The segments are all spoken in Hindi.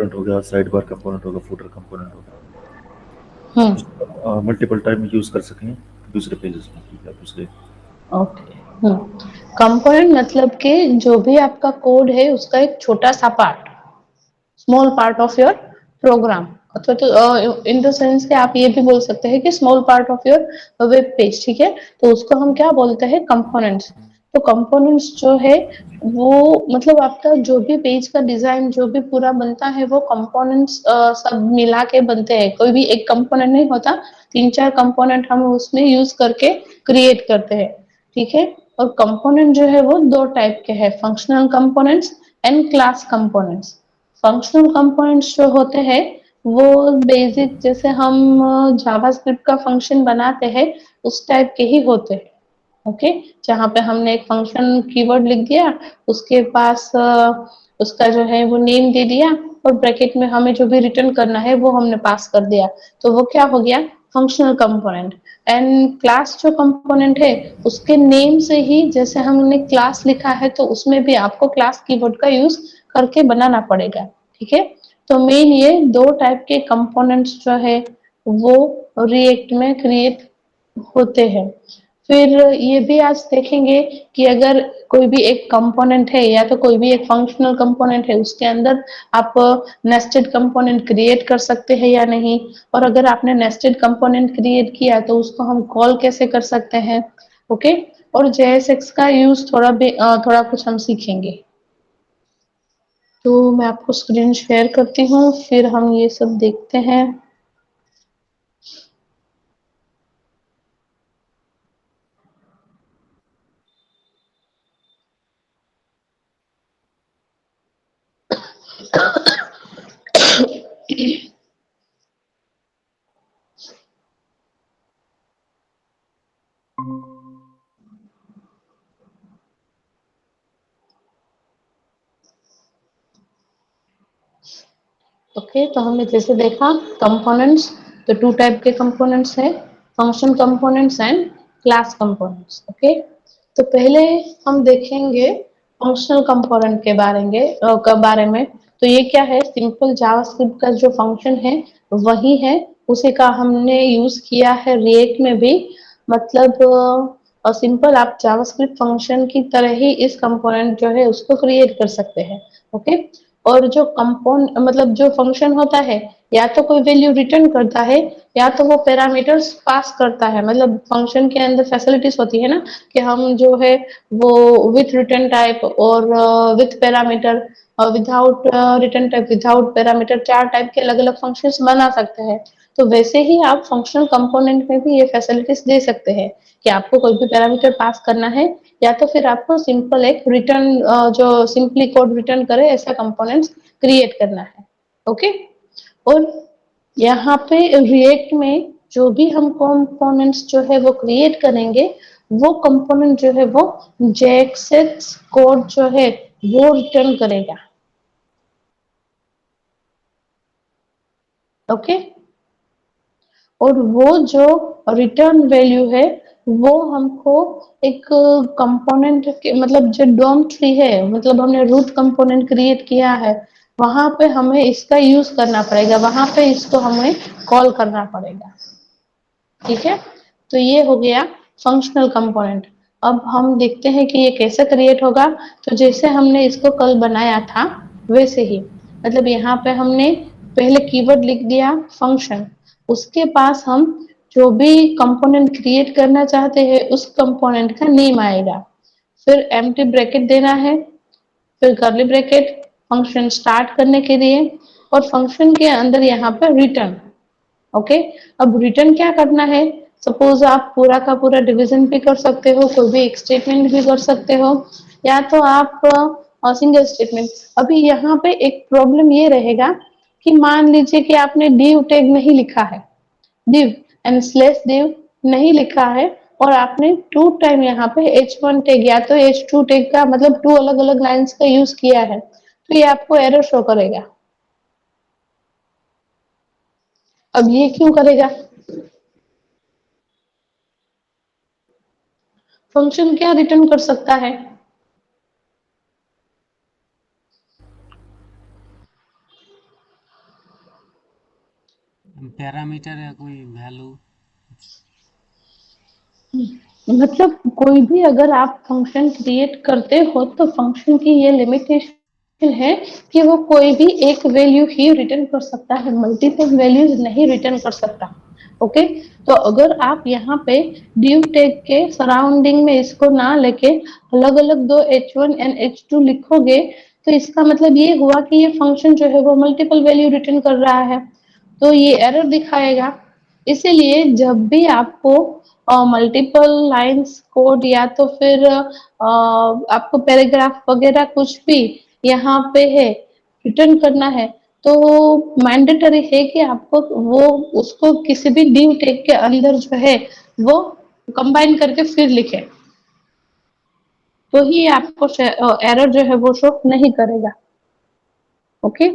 कंपोनेंट हो गया, साइड बार कंपोनेंट हो गया, फुटर कंपोनेंट हो गया, हम्म। मल्टीपल टाइम यूज कर सकें दूसरे पेजेस में या दूसरे। ओके। कंपोनेंट मतलब कि जो भी आपका कोड है उसका एक छोटा सा part, small part of your program, अथवा तो इन द सेंस कि आप ये भी बोल सकते हैं कि small part of your web page, ठीक है। तो उसको हम क्या बोलते हैं, कंपोनेंट्स। तो कंपोनेंट्स जो है वो मतलब आपका जो भी पेज का डिजाइन जो भी पूरा बनता है वो कंपोनेंट्स सब मिला के बनते हैं। कोई भी एक कंपोनेंट नहीं होता, तीन चार कंपोनेंट हम उसमें यूज करके क्रिएट करते हैं, ठीक है। और कंपोनेंट जो है वो दो टाइप के हैं, functional components and class components. Functional components जो होते हैं वो बेसिक, जैसे हम जावास्क्रिप्ट का फंक्शन बनाते हैं उस टाइप के ही होते हैं, ओके। जहाँ पे हमने एक फंक्शन कीवर्ड लिख दिया, उसके पास उसका जो है वो नेम दे दिया, और ब्रैकेट में हमें जो भी रिटर्न करना है वो हमने पास कर दिया, तो वो क्या हो गया, फंक्शनल कंपोनेंट। एंड क्लास जो कंपोनेंट है उसके नेम से ही, जैसे हमने क्लास लिखा है तो उसमें भी आपको क्लास कीवर्ड का यूज करके बनाना पड़ेगा, ठीक है। तो मेन ये दो टाइप के कंपोनेंट्स जो है वो रिएक्ट में क्रिएट होते हैं। फिर ये भी आज देखेंगे कि अगर कोई भी एक कंपोनेंट है या तो कोई भी एक फंक्शनल कंपोनेंट है, उसके अंदर आप नेस्टेड कंपोनेंट क्रिएट कर सकते हैं या नहीं, और अगर आपने नेस्टेड कंपोनेंट क्रिएट किया तो उसको हम कॉल कैसे कर सकते हैं, ओके। और जेएसएक्स का यूज थोड़ा कुछ हम सीखेंगे। तो मैं आपको स्क्रीन शेयर करती हूँ, फिर हम ये सब देखते हैं। ओके, तो हमने जैसे देखा कंपोनेंट्स, तो टू टाइप के कंपोनेंट्स है, function components and class components, okay. तो पहले हम देखेंगे फंक्शनल कंपोनेंट के बारे में। तो ये क्या है, सिंपल जावास्क्रिप्ट का जो फंक्शन है वही है, उसी का हमने यूज किया है रिएक्ट में भी। मतलब सिंपल आप जावास्क्रिप्ट फंक्शन की तरह ही इस कंपोनेंट जो है उसको क्रिएट कर सकते हैं, ओके। और जो कंपोन मतलब जो फंक्शन होता है, या तो कोई वैल्यू रिटर्न करता है या तो वो पैरामीटर्स पास करता है। मतलब फंक्शन के अंदर फैसिलिटीज होती है ना, कि हम जो है वो विथ रिटर्न टाइप और with parameter, without return type, without parameter, चार टाइप के अलग अलग फंक्शंस बना सकते हैं। तो वैसे ही आप फंक्शनल कंपोनेंट में भी ये फैसिलिटीज दे सकते हैं कि आपको कोई भी पैरामीटर पास करना है, या तो फिर आपको सिंपल एक रिटर्न जो सिंपली कोड रिटर्न करे ऐसा कंपोनेंट्स क्रिएट करना है, ओके। और यहाँ पे रिएक्ट में जो भी हम कंपोनेंट्स जो है वो क्रिएट करेंगे, वो कंपोनेंट जो है वो जेएक्सेस कोड जो है वो रिटर्न करेगा, ओके। और वो जो रिटर्न वैल्यू है वो हमको एक कंपोनेंट के, मतलब जो डोम ट्री है, मतलब हमने रूट कंपोनेंट क्रिएट किया है, वहां पे हमें इसका यूज करना पड़ेगा, वहां पे इसको हमें कॉल करना पड़ेगा, ठीक है। तो ये हो गया फंक्शनल कंपोनेंट। अब हम देखते हैं कि ये कैसे क्रिएट होगा। तो जैसे हमने इसको कल बनाया था वैसे ही, मतलब यहाँ पे हमने पहले कीवर्ड लिख दिया फंक्शन, उसके पास हम जो भी कंपोनेंट क्रिएट करना चाहते हैं उस कंपोनेंट का नेम आएगा, फिर एम्प्टी ब्रैकेट देना है, फिर कर्ली ब्रैकेट फंक्शन स्टार्ट करने के लिए, और फंक्शन के अंदर यहाँ पर रिटर्न, ओके। अब रिटर्न क्या करना है, सपोज आप पूरा का पूरा डिवीजन भी कर सकते हो, कोई भी एक स्टेटमेंट भी कर सकते हो, या तो आप सिंगल स्टेटमेंट। अभी यहाँ पे एक प्रॉब्लम ये रहेगा कि मान लीजिए कि आपने div टैग नहीं लिखा है, div एंड स्लैश div नहीं लिखा है, और आपने टू टाइम यहाँ पे h1 टैग या तो h2 टैग का, मतलब टू अलग अलग लाइंस का यूज किया है, तो ये आपको एरर शो करेगा। अब ये क्यों करेगा, फंक्शन क्या रिटर्न कर सकता है, पैरामीटर या कोई वैल्यू? मतलब कोई भी अगर आप फंक्शन क्रिएट करते हो तो फंक्शन की ये लिमिटेशन है कि वो कोई भी एक वैल्यू ही रिटर्न कर सकता है, मल्टीपल वैल्यूज नहीं रिटर्न कर सकता। ओके, तो अगर आप यहाँ पे div टैग के सराउंडिंग में इसको ना लेके अलग अलग दो h1 एंड h2 लिखोगे तो इसका मतलब ये हुआ कि ये फंक्शन जो है वो मल्टीपल वैल्यू रिटर्न कर रहा है, तो ये एरर दिखाएगा। इसीलिए जब भी आपको मल्टीपल लाइंस कोड या तो फिर आपको पैराग्राफ वगैरह कुछ भी यहाँ पे है रिटर्न करना है, तो मैंडेटरी है कि आपको वो उसको किसी भी div टैग के अंदर जो है वो कंबाइन करके फिर लिखे, तो ही आपको एरर जो है वो शो नहीं करेगा। ओके,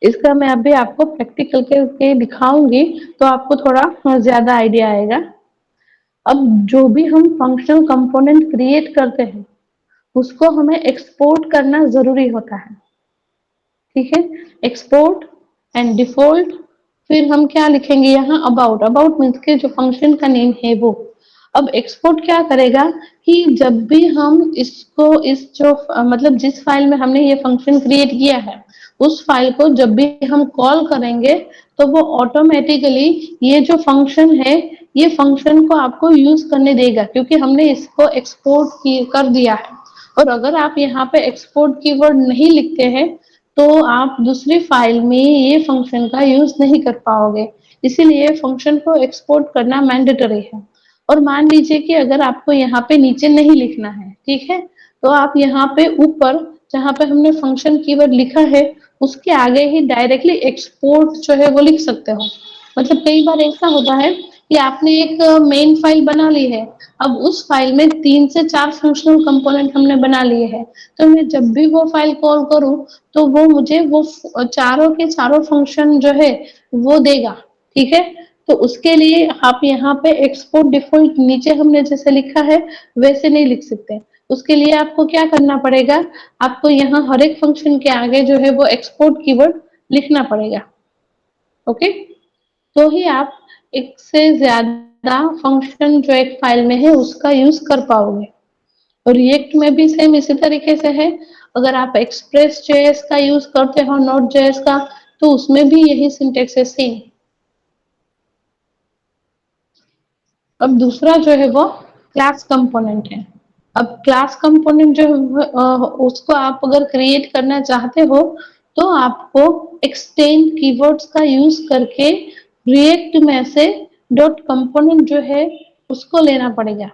इसका मैं अभी आपको प्रैक्टिकल के दिखाऊंगी तो आपको थोड़ा ज्यादा आइडिया आएगा। अब जो भी हम फंक्शनल कंपोनेंट क्रिएट करते हैं उसको हमें एक्सपोर्ट करना जरूरी होता है, ठीक है। एक्सपोर्ट एंड डिफॉल्ट, फिर हम क्या लिखेंगे यहाँ अबाउट, अबाउट मीन्स के जो फंक्शन का नेम है वो। अब एक्सपोर्ट क्या करेगा कि जब भी हम इसको इस जो मतलब जिस फाइल में हमने ये फंक्शन क्रिएट किया है उस फाइल को जब भी हम कॉल करेंगे तो वो ऑटोमेटिकली ये जो फंक्शन है ये फंक्शन को आपको यूज करने देगा क्योंकि हमने इसको एक्सपोर्ट कर दिया है। और अगर आप यहाँ पे एक्सपोर्ट कीवर्ड नहीं लिखते हैं तो आप दूसरी फाइल में ये फंक्शन का यूज नहीं कर पाओगे, इसीलिए फंक्शन को एक्सपोर्ट करना मैंडेटरी है। और मान लीजिए कि अगर आपको यहाँ पे नीचे नहीं लिखना है, ठीक है, तो आप यहाँ पे ऊपर जहाँ पे हमने फंक्शन कीवर्ड लिखा है उसके आगे ही डायरेक्टली एक्सपोर्ट जो है वो लिख सकते हो। मतलब कई बार ऐसा होता है कि आपने एक मेन फाइल बना ली है, अब उस फाइल में 3 से 4 फंक्शनल कंपोनेंट हमने बना लिए हैं, तो मैं जब भी वो फाइल कॉल करूं तो वो मुझे वो चारों के चारों फंक्शन जो है वो देगा, ठीक है। तो उसके लिए आप यहाँ पे एक्सपोर्ट डिफॉल्ट नीचे हमने जैसे लिखा है वैसे नहीं लिख सकते। उसके लिए आपको क्या करना पड़ेगा, आपको यहाँ हर एक फंक्शन के आगे जो है वो एक्सपोर्ट कीवर्ड लिखना पड़ेगा। ओके, तो ही आप एक से ज्यादा फंक्शन जो एक फाइल में है उसका यूज कर पाओगे। और रिएक्ट में भी सेम इसी तरीके से है, अगर आप एक्सप्रेस जेएस का यूज करते हो नोट जेएस का तो उसमें भी यही सिंटेक्स है सेम। अब दूसरा जो है वो क्लास कंपोनेंट है। अब क्लास कंपोनेंट जो उसको आप अगर क्रिएट करना चाहते हो तो आपको एक्सटेंड कीवर्ड्स का यूज करके रिएक्ट में से डॉट कंपोनेंट जो है उसको लेना पड़ेगा,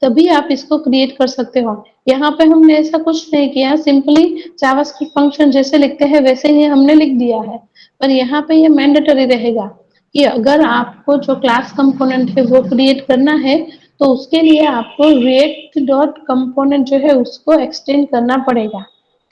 तभी आप इसको क्रिएट कर सकते हो। यहाँ पे हमने ऐसा कुछ नहीं किया, सिंपली जावास्क्रिप्ट फंक्शन जैसे लिखते हैं वैसे ही हमने लिख दिया है। पर यहाँ पे ये मैंडेटरी रहेगा कि अगर आपको जो क्लास कंपोनेंट है वो क्रिएट करना है तो उसके लिए आपको रिएक्ट डॉट कंपोनेंट जो है उसको एक्सटेंड करना पड़ेगा,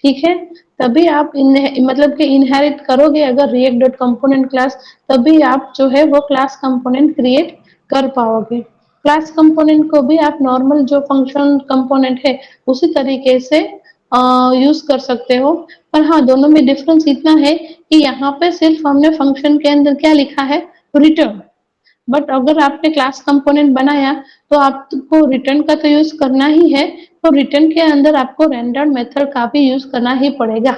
ठीक है। तभी आप मतलब कि इनहेरिट करोगे अगर रिएक्ट डॉट कंपोनेंट क्लास, तभी आप जो है वो क्लास कंपोनेंट क्रिएट कर पाओगे। क्लास कंपोनेंट को भी आप नॉर्मल जो फंक्शन कंपोनेंट है उसी तरीके से यूज कर सकते हो। पर हाँ, दोनों में डिफरेंस इतना है कि यहाँ पे सिर्फ हमने फंक्शन के अंदर क्या लिखा है, रिटर्न। बट अगर आपने क्लास कंपोनेंट बनाया तो आपको रिटर्न का तो यूज करना ही है, तो रिटर्न के अंदर आपको रेंडर मेथड का भी यूज करना ही पड़ेगा।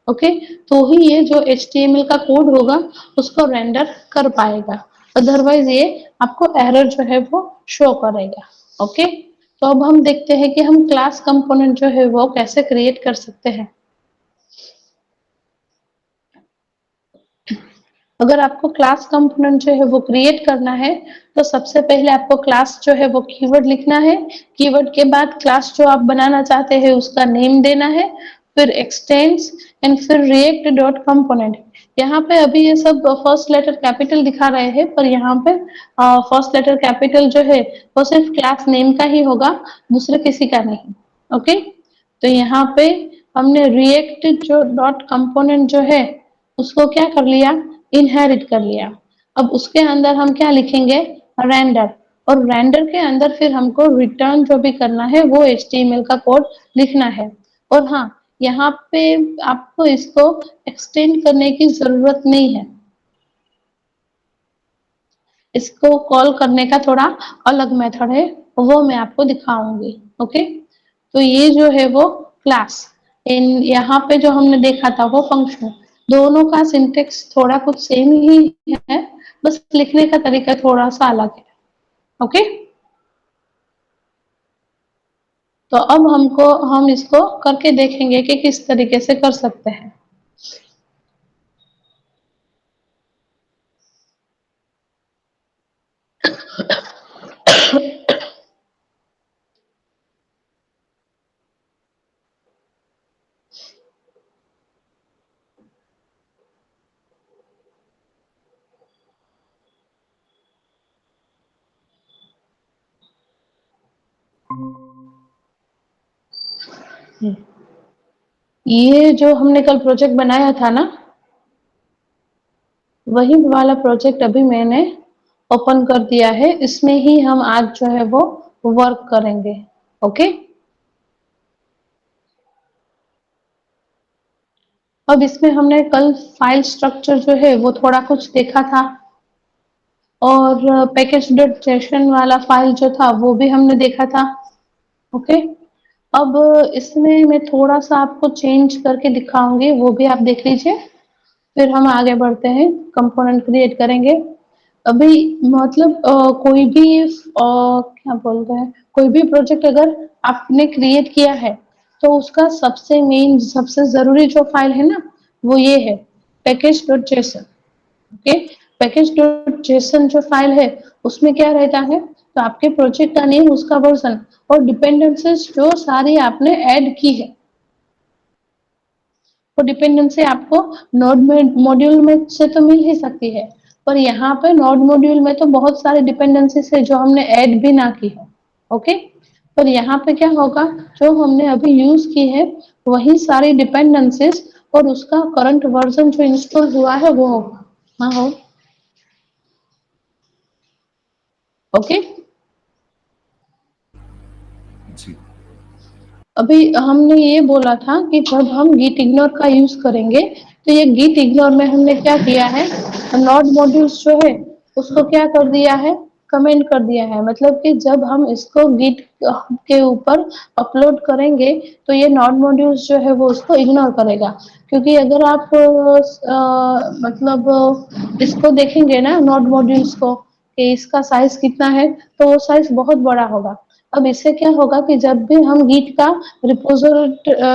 ओके, तो ही ये जो HTML का कोड होगा उसको रेंडर कर पाएगा, अदरवाइज ये आपको एरर जो है वो शो करेगा। ओके, तो अब हम देखते हैं कि हम क्लास कंपोनेंट जो है वो कैसे क्रिएट कर सकते हैं। अगर आपको क्लास कंपोनेंट जो है वो क्रिएट करना है तो सबसे पहले आपको क्लास जो है वो कीवर्ड लिखना है, कीवर्ड के बाद क्लास जो आप बनाना चाहते हैं उसका नेम देना है, फिर एक्सटेंड्स एंड फिर रिएक्ट डॉट कंपोनेंट। यहाँ पे अभी ये सब फर्स्ट लेटर कैपिटल दिखा रहे हैं पर यहाँ पे फर्स्ट लेटर कैपिटल जो है वो सिर्फ क्लास नेम का ही होगा, दूसरे किसी का नहीं। ओके, तो यहाँ पे हमने रिएक्ट जो डॉट कंपोनेंट जो है उसको क्या कर लिया, इनहेरिट कर लिया। अब उसके अंदर हम क्या लिखेंगे, रेंडर, और रेंडर के अंदर फिर हमको रिटर्न जो भी करना है वो HTML का कोड लिखना है। और हाँ, यहाँ पे आपको इसको एक्सटेंड करने की ज़रूरत नहीं है। इसको कॉल करने का थोड़ा अलग मेथड है, वो मैं आपको दिखाऊँगी, ओके? तो ये जो है वो क्लास, इन यहाँ पे जो हमने देखा था वो फंक्शन, दोनों का सिंटैक्स थोड़ा कुछ सेम ही है, बस लिखने का तरीका थोड़ा-सा अलग है, ओके? तो अब हम इसको करके देखेंगे कि किस तरीके से कर सकते हैं। ये जो हमने कल प्रोजेक्ट बनाया था ना, वही वाला प्रोजेक्ट अभी मैंने ओपन कर दिया है, इसमें ही हम आज जो है वो वर्क करेंगे, ओके? अब इसमें हमने कल फाइल स्ट्रक्चर जो है वो थोड़ा कुछ देखा था, और पैकेज डॉट जेसन वाला फाइल जो था वो भी हमने देखा था, ओके? अब इसमें मैं थोड़ा-सा आपको चेंज करके दिखाऊँगी, वो भी आप देख लीजिए, फिर हम आगे बढ़ते हैं, कंपोनेंट क्रिएट करेंगे। अभी मतलब कोई भी क्या बोलते हैं, कोई भी प्रोजेक्ट अगर आपने क्रिएट किया है, तो उसका सबसे मेन, सबसे ज़रूरी जो फाइल है ना, वो ये है, package dot JSON, okay? Package dot JSON जो फाइल है, उसमें क्या रहता है, तो आपके प्रोजेक्ट का नेम, उसका वर्जन और डिपेंडेंसीज जो सारी आपने ऐड की है, वो डिपेंडेंसी आपको नोड में मॉड्यूल में से तो मिल ही सकती है, पर यहाँ पे नोड मॉड्यूल में तो बहुत सारे डिपेंडेंसीज है जो हमने ऐड भी ना की है, ओके? पर यहाँ पे क्या होगा, जो हमने अभी यूज की है वही सारी डिपेंडेंसीज और उसका करंट वर्जन जो इंस्टॉल हुआ है वो होगा। हाँ हो, ओके? जी। अभी हमने ये बोला था कि जब हम git ignore का यूज करेंगे, तो ये git ignore में हमने क्या किया है, नोड मॉड्यूल्स जो है उसको क्या कर दिया है, कमेंट कर दिया है, मतलब कि जब हम इसको git के ऊपर अपलोड करेंगे तो ये नोड मॉड्यूल्स जो है वो उसको इग्नोर करेगा, क्योंकि अगर आप मतलब इसको देखेंगे ना नोड मॉड्यूल्स को कि इसका साइज कितना है, तो वो साइज बहुत बड़ा होगा। अब इससे क्या होगा कि जब भी हम गिट का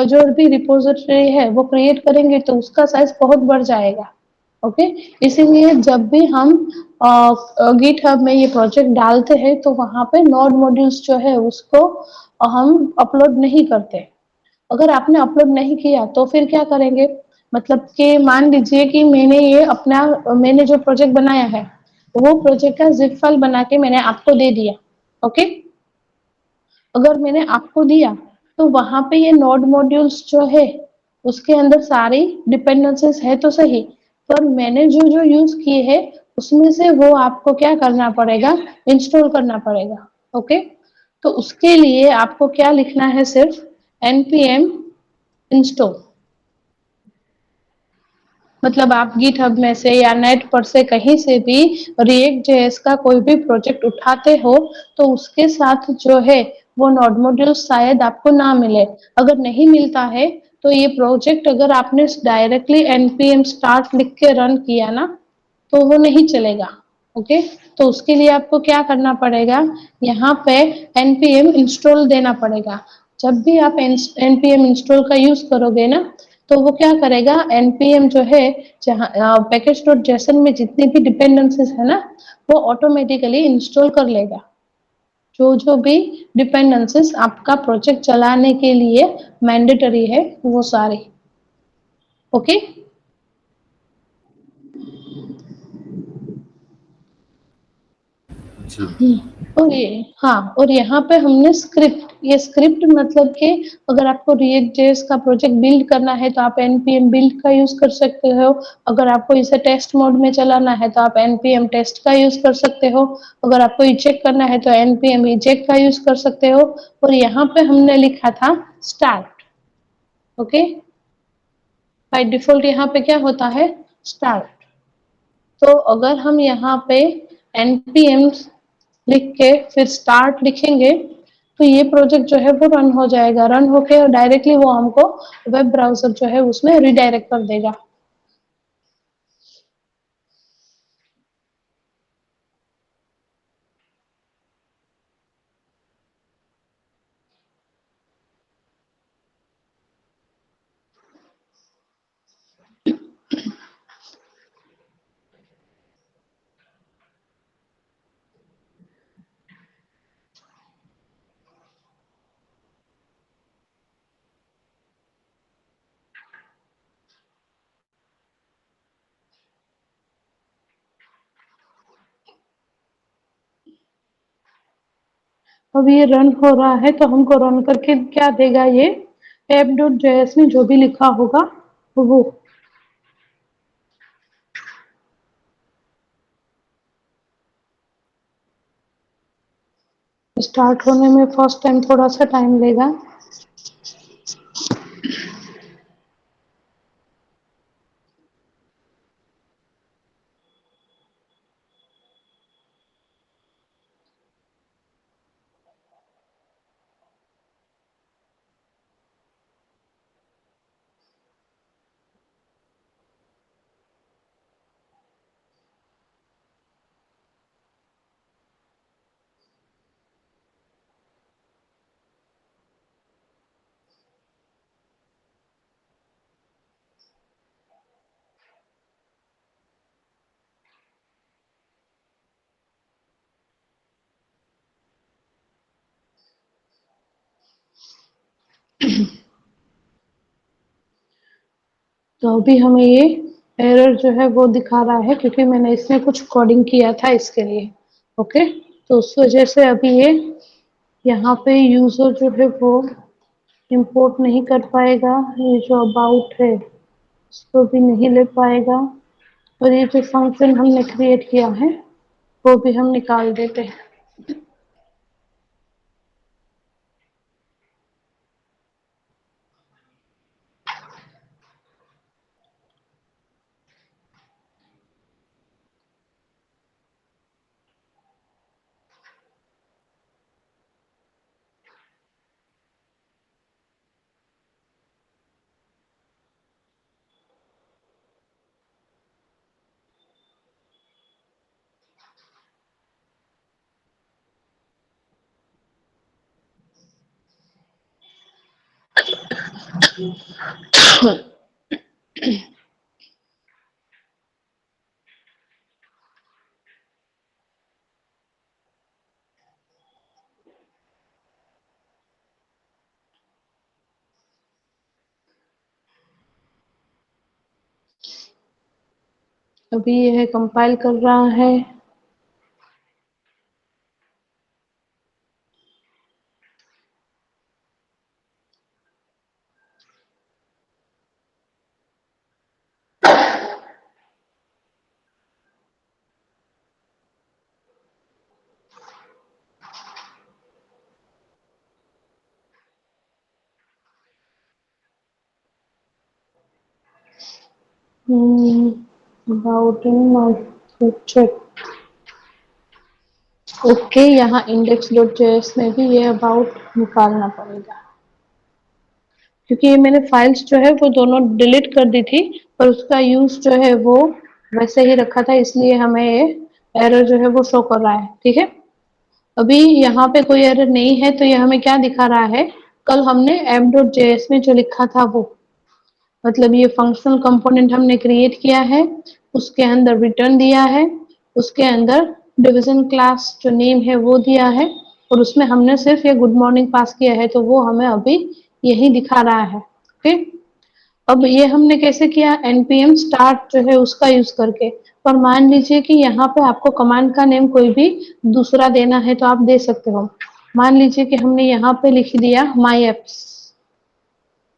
जो भी रिपोजिटरी है वो क्रिएट करेंगे तो उसका साइज बहुत बढ़ जाएगा, ओके? इसीलिए जब भी हम गिट हब में ये प्रोजेक्ट डालते हैं तो वहां पे नोड मॉड्यूल्स जो है उसको हम अपलोड नहीं करते। अगर आपने अपलोड नहीं किया तो फिर क्या करेंगे, मतलब कि मान लीजिए कि मैंने जो प्रोजेक्ट बनाया है वो प्रोजेक्ट का जिप फाइल बना के मैंने आपको दे दिया, ओके? अगर मैंने आपको दिया तो वहां पे ये नोड मॉड्यूल्स जो है उसके अंदर सारी डिपेंडेंसीज है तो सही, पर मैंने जो जो यूज किए हैं उसमें से वो आपको क्या करना पड़ेगा, इंस्टॉल करना पड़ेगा, ओके? तो उसके लिए आपको क्या लिखना है, सिर्फ npm इंस्टॉल, मतलब आप गिटहब में से या नेट पर से कहीं से भी रिएक्ट जेएस का कोई भी प्रोजेक्ट उठाते हो तो उसके साथ जो है वो नोड मॉड्यूल शायद आपको ना मिले। अगर नहीं मिलता है तो ये प्रोजेक्ट अगर आपने डायरेक्टली npm स्टार्ट लिख के रन किया ना तो वो नहीं चलेगा, ओके? तो उसके लिए आपको क्या करना पड़ेगा, यहाँ पे npm इंस्टॉल देना पड़ेगा। जब भी आप npm इंस्टॉल का यूज करोगे ना तो वो क्या करेगा, npm जो है, जहाँ पैकेज डॉट जेसन में जितनी भी डिपेंडेंसीज है ना वो ऑटोमेटिकली इंस्टॉल कर लेगा, जो जो भी डिपेंडेंसीज आपका प्रोजेक्ट चलाने के लिए मैंडेटरी है वो सारी, ओके? जी। और ये हाँ, और यहाँ पे हमने स्क्रिप्ट, ये स्क्रिप्ट मतलब कि अगर आपको रिएक्ट जेएस का प्रोजेक्ट बिल्ड करना है तो आप npm बिल्ड का यूज कर सकते हो, अगर आपको इसे टेस्ट मोड में चलाना है तो आप npm टेस्ट का यूज कर सकते हो, अगर आपको इजेक्ट करना है तो npm इजेक्ट का यूज कर सकते हो, और यहाँ पे हमने लिखा था स्टार्ट, ओके, बाय डिफॉल्ट यहाँ पे क्या होता है, स्टार्ट। तो अगर हम यहाँ पे npm लिख के फिर स्टार्ट लिखेंगे तो ये प्रोजेक्ट जो है वो रन हो जाएगा, रन होके और डायरेक्टली वो हमको वेब ब्राउजर जो है उसमें रिडायरेक्ट कर देगा। अब ये रन हो रहा है तो हमको रन करके क्या देगा, ये app.js में जो भी लिखा होगा वो। स्टार्ट होने में फर्स्ट टाइम थोड़ा सा टाइम लेगा। तो अभी हमें ये एरर जो है वो दिखा रहा है क्योंकि मैंने इसमें कुछ कोडिंग किया था इसके लिए। ओके, तो उस वजह से अभी ये यहाँ पे यूजर जो है वो इंपोर्ट नहीं कर पाएगा, ये जो अबाउट है उसको भी नहीं ले पाएगा, और ये जो फंक्शन हमने क्रिएट किया है वो भी हम निकाल देते हैं। अभी यह कंपाइल कर रहा है। About check. ओके, यहाँ index.js में भी ये अबाउट निकालना पड़ेगा क्योंकि ये मैंने फाइल्स जो है वो दोनों डिलीट कर दी थी, पर उसका यूज जो है वो वैसे ही रखा था, इसलिए हमें ये एरर जो है वो शो कर रहा है। ठीक है, अभी यहाँ पे कोई एरर नहीं है तो ये हमें क्या दिखा रहा है, कल हमने app.js में जो लिखा था वो, मतलब ये फंक्शनल कंपोनेंट हमने क्रिएट किया है, उसके अंदर रिटर्न दिया है, उसके अंदर डिवीजन क्लास जो नेम है वो दिया है, और उसमें हमने सिर्फ ये गुड मॉर्निंग पास किया है, तो वो हमें अभी यही दिखा रहा है। ओके, अब ये हमने कैसे किया, npm स्टार्ट जो है उसका यूज करके। और मान लीजिए कि यहाँ पे आपको कमांड का नेम कोई भी दूसरा देना है तो आप दे सकते हो। मान लीजिए कि हमने यहाँ पे लिख दिया my apps।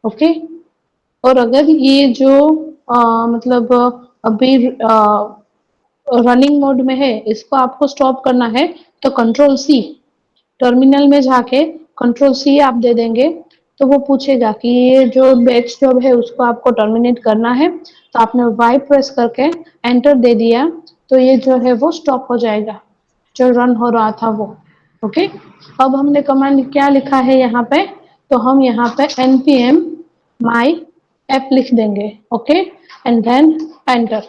ओके, और अगर ये जो मतलब अभी रनिंग मोड में है, इसको आपको स्टॉप करना है तो कंट्रोल सी, टर्मिनल में जाके कंट्रोल सी आप दे देंगे तो वो पूछेगा कि ये जो बैच जॉब है उसको आपको टर्मिनेट करना है, तो आपने वाई प्रेस करके एंटर दे दिया तो ये जो है वो स्टॉप हो जाएगा, जो रन हो रहा था वो। ओके, अब हमने कमांड क्या लिखा है यहाँ पे, तो हम यहाँ पे npm my app लिख देंगे। Okay, and then enter.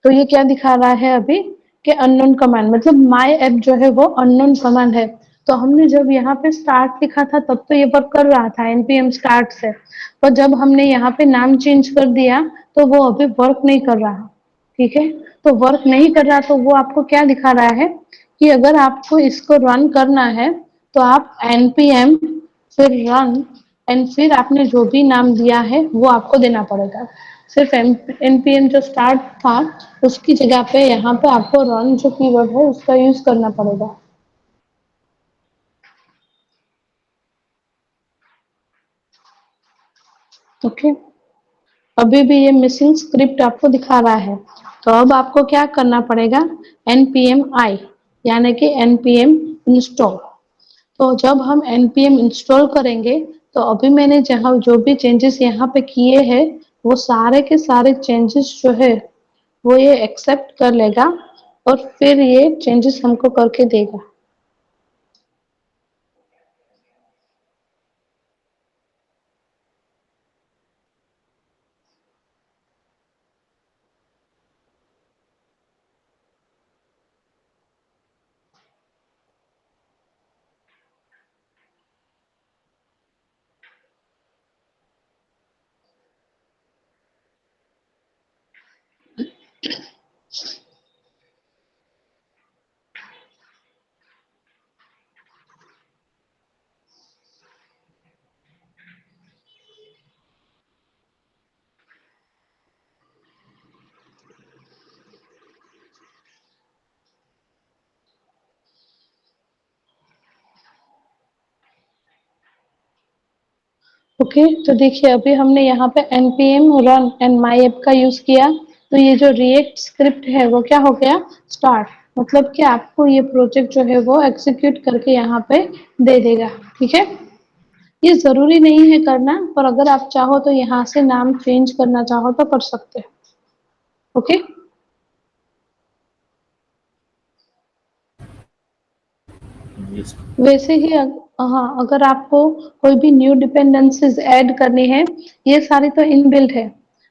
तो ये क्या दिखा रहा है अभी कि अननोन कमांड, मतलब माय ऐप जो है वो अननोन कमांड है। तो हमने जब यहाँ पे स्टार्ट लिखा था तब तो ये वर्क कर रहा था npm स्टार्ट से, पर जब हमने यहाँ पे नाम चेंज कर दिया तो वो अभी वर्क नहीं कर रहा। ठीक है, तो वर्क नहीं कर रहा तो वो आपको क्या दिखा रहा है कि अगर आपको इसको रन करना है तो आप npm फिर रन एंड फिर आपने जो भी नाम दिया है वो आपको देना पड़ेगा। सिर्फ npm जो स्टार्ट था उसकी जगह पे यहाँ पे आपको रन जो कीवर्ड है उसका यूज करना पड़ेगा। ओके, अभी भी ये मिसिंग स्क्रिप्ट आपको दिखा रहा है, तो अब आपको क्या करना पड़ेगा, npm i यानी कि npm इंस्टॉल। तो जब हम npm इंस्टॉल करेंगे तो अभी मैंने जहाँ जो भी चेंजेस यहाँ पे किए हैं वो सारे के सारे चेंजेस जो है वो ये एक्सेप्ट कर लेगा और फिर ये चेंजेस हमको करके देगा। ओके, तो देखिए अभी हमने यहाँ पे npm run एंड myapp का यूज किया, तो ये जो रिएक्ट स्क्रिप्ट है वो क्या हो गया, स्टार्ट, मतलब कि आपको ये प्रोजेक्ट जो है वो एग्जीक्यूट करके यहाँ पे दे देगा। ठीक है, ये जरूरी नहीं है करना, पर अगर आप चाहो तो यहाँ से नाम चेंज करना चाहो तो कर सकते हैं। Okay, yes. वैसे ही हाँ, अगर आपको कोई भी न्यू डिपेंडेंसीज ऐड करनी है, ये सारी तो इनबिल्ट है,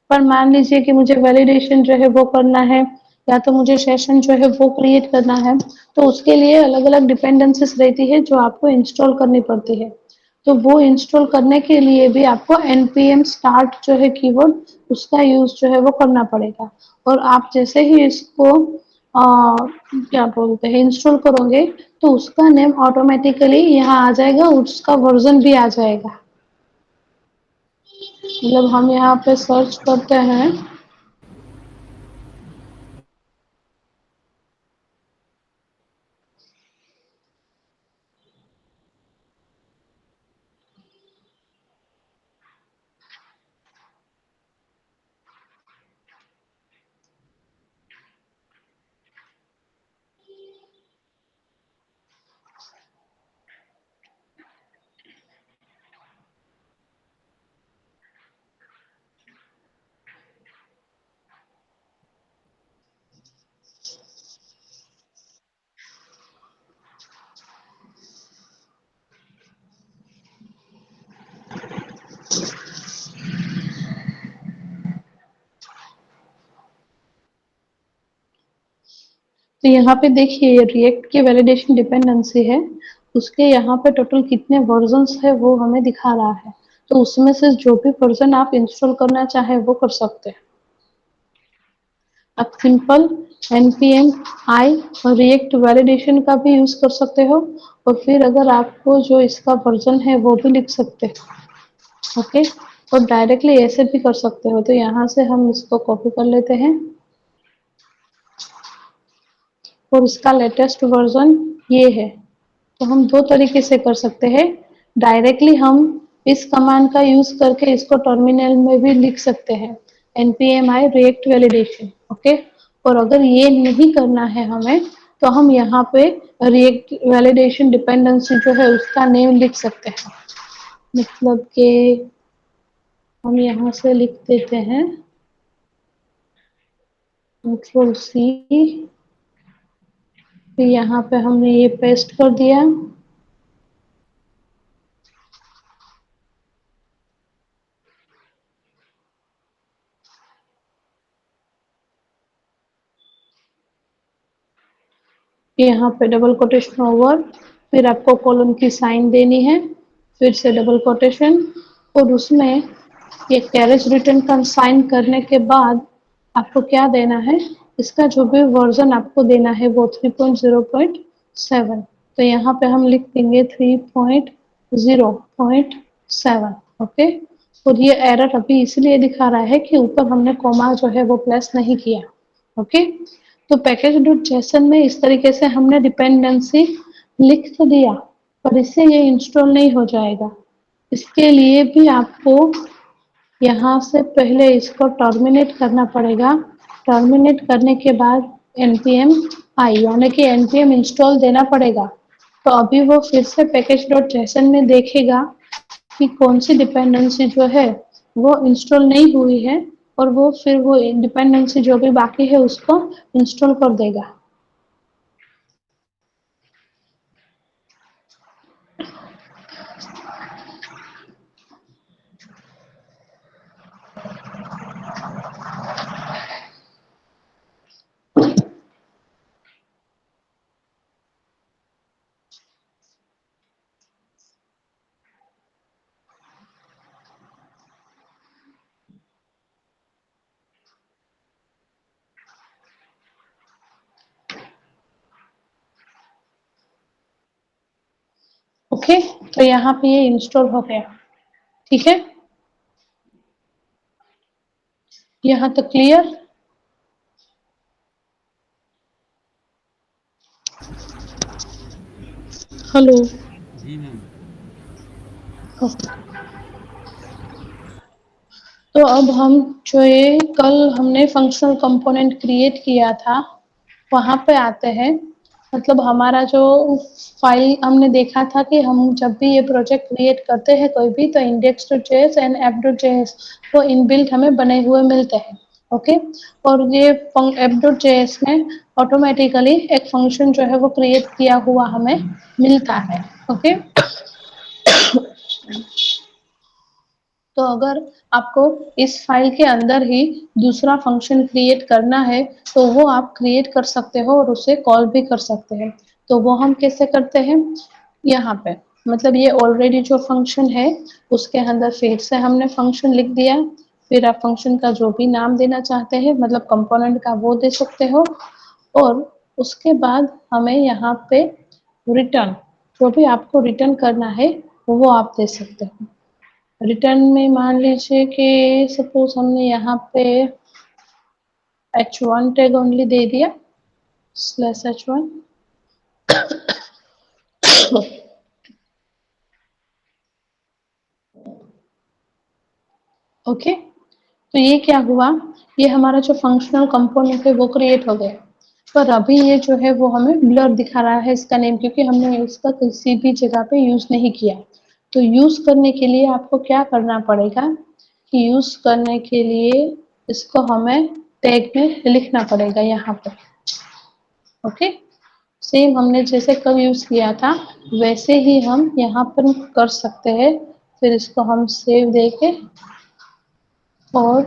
पर मान लीजिए कि मुझे वैलिडेशन जो है वो करना है या तो मुझे सेशन जो है वो क्रिएट करना है, तो उसके लिए अलग अलग डिपेंडेंसीज रहती है जो आपको इंस्टॉल करनी पड़ती है। तो वो इंस्टॉल करने के लिए भी आपको npm स्टार्ट जो है कीवर्ड उसका यूज जो है वो करना पड़ेगा। और आप जैसे ही इसको क्या बोलते हैं इंस्टॉल करोगे तो उसका नेम ऑटोमेटिकली यहाँ आ जाएगा, उसका वर्जन भी आ जाएगा। मतलब हम यहाँ पे सर्च करते हैं, तो यहाँ पे देखिए रिएक्ट की वैलिडेशन डिपेंडेंसी है, उसके यहाँ पे टोटल कितने वर्जन्स है वो हमें दिखा रहा है, तो उसमें से जो भी वर्जन आप इंस्टॉल करना चाहे वो कर सकते हैं। आप सिंपल npm i और रिएक्ट वैलिडेशन का भी यूज कर सकते हो, और फिर अगर आपको जो इसका वर्जन है वो भी लिख सकते हैं। ओके, और डायरेक्टली ऐसे भी कर सकते हो, तो यहाँ से हम इसको कॉपी कर लेते हैं और इसका लेटेस्ट वर्जन ये है। तो हम दो तरीके से कर सकते हैं, डायरेक्टली हम इस कमांड का यूज करके इसको टर्मिनल में भी लिख सकते हैं npm i react validation। Okay, और अगर ये नहीं करना है हमें तो हम यहाँ पे रिएक्ट वैलिडेशन डिपेंडेंसी जो है उसका नेम लिख सकते हैं। मतलब कि हम यहाँ से लिख देते हैं कंट्रोल सी, फिर यहाँ पे हमने ये पेस्ट कर दिया। यहाँ पे डबल कोटेशन ओवर, फिर आपको कॉलम की साइन देनी है, फिर से डबल कोटेशन, और उसमें ये कैरेज रिटर्न का साइन करने के बाद आपको क्या देना है, इसका जो भी वर्जन आपको देना है वो 3.0.7, तो यहाँ पे हम लिख देंगे 3.0.7। ओके, और ये एरर अभी इसलिए दिखा रहा है कि ऊपर हमने कॉमा जो है वो प्लेस नहीं किया। ओके, तो पैकेज डॉट जेसन में इस तरीके से हमने डिपेंडेंसी लिख तो दिया, पर इससे ये इंस्टॉल नहीं हो जाएगा। इसके लिए भी आपको यहाँ से पहले इसको टर्मिनेट करना पड़ेगा। टर्मिनेट करने के बाद npm i यानी कि npm इंस्टॉल देना पड़ेगा। तो अभी वो फिर से पैकेज डॉट जेसन में देखेगा कि कौन सी डिपेंडेंसी जो है वो इंस्टॉल नहीं हुई है, और वो फिर वो डिपेंडेंसी जो भी बाकी है उसको इंस्टॉल कर देगा। ओके, तो यहाँ पे ये इंस्टॉल हो गया। ठीक है, यहाँ तक क्लियर? हेलो? जी मैम। तो अब हम जो ये कल हमने फंक्शनल कंपोनेंट क्रिएट किया था वहां पे आते हैं। मतलब हमारा जो फाइल हमने देखा था कि हम जब भी ये प्रोजेक्ट क्रिएट करते हैं कोई भी, तो index.js एंड app.js वो इनबिल्ट हमें बने हुए मिलते हैं। ओके, और ये app.js में ऑटोमेटिकली एक फंक्शन जो है वो क्रिएट किया हुआ हमें मिलता है। ओके, तो अगर आपको इस फाइल के अंदर ही दूसरा फंक्शन क्रिएट करना है तो वो आप क्रिएट कर सकते हो और उसे कॉल भी कर सकते हैं। तो वो हम कैसे करते हैं, यहाँ पे मतलब ये ऑलरेडी जो फंक्शन है उसके अंदर फिर से हमने फंक्शन लिख दिया। फिर आप फंक्शन का जो भी नाम देना चाहते हैं मतलब कंपोनेंट का वो दे सकते हो, और उसके बाद हमें यहाँ पे रिटर्न, जो भी आपको रिटर्न करना है वो आप दे सकते हो। रिटर्न में मान लीजिए कि सपोज हमने यहाँ पे h1 टैग ओनली दे दिया /h1। ओके, तो ये क्या हुआ, ये हमारा जो फंक्शनल कंपोनेंट है वो क्रिएट हो गया। पर अभी ये जो है वो हमें ब्लर दिखा रहा है इसका नेम, क्योंकि हमने इसका किसी भी जगह पे यूज नहीं किया। तो यूज करने के लिए आपको क्या करना पड़ेगा कि यूज करने के लिए इसको हमें टैग में लिखना पड़ेगा यहाँ पर। ओके, सेम हमने जैसे कब यूज किया था वैसे ही हम यहाँ पर कर सकते हैं। फिर इसको हम सेव देके और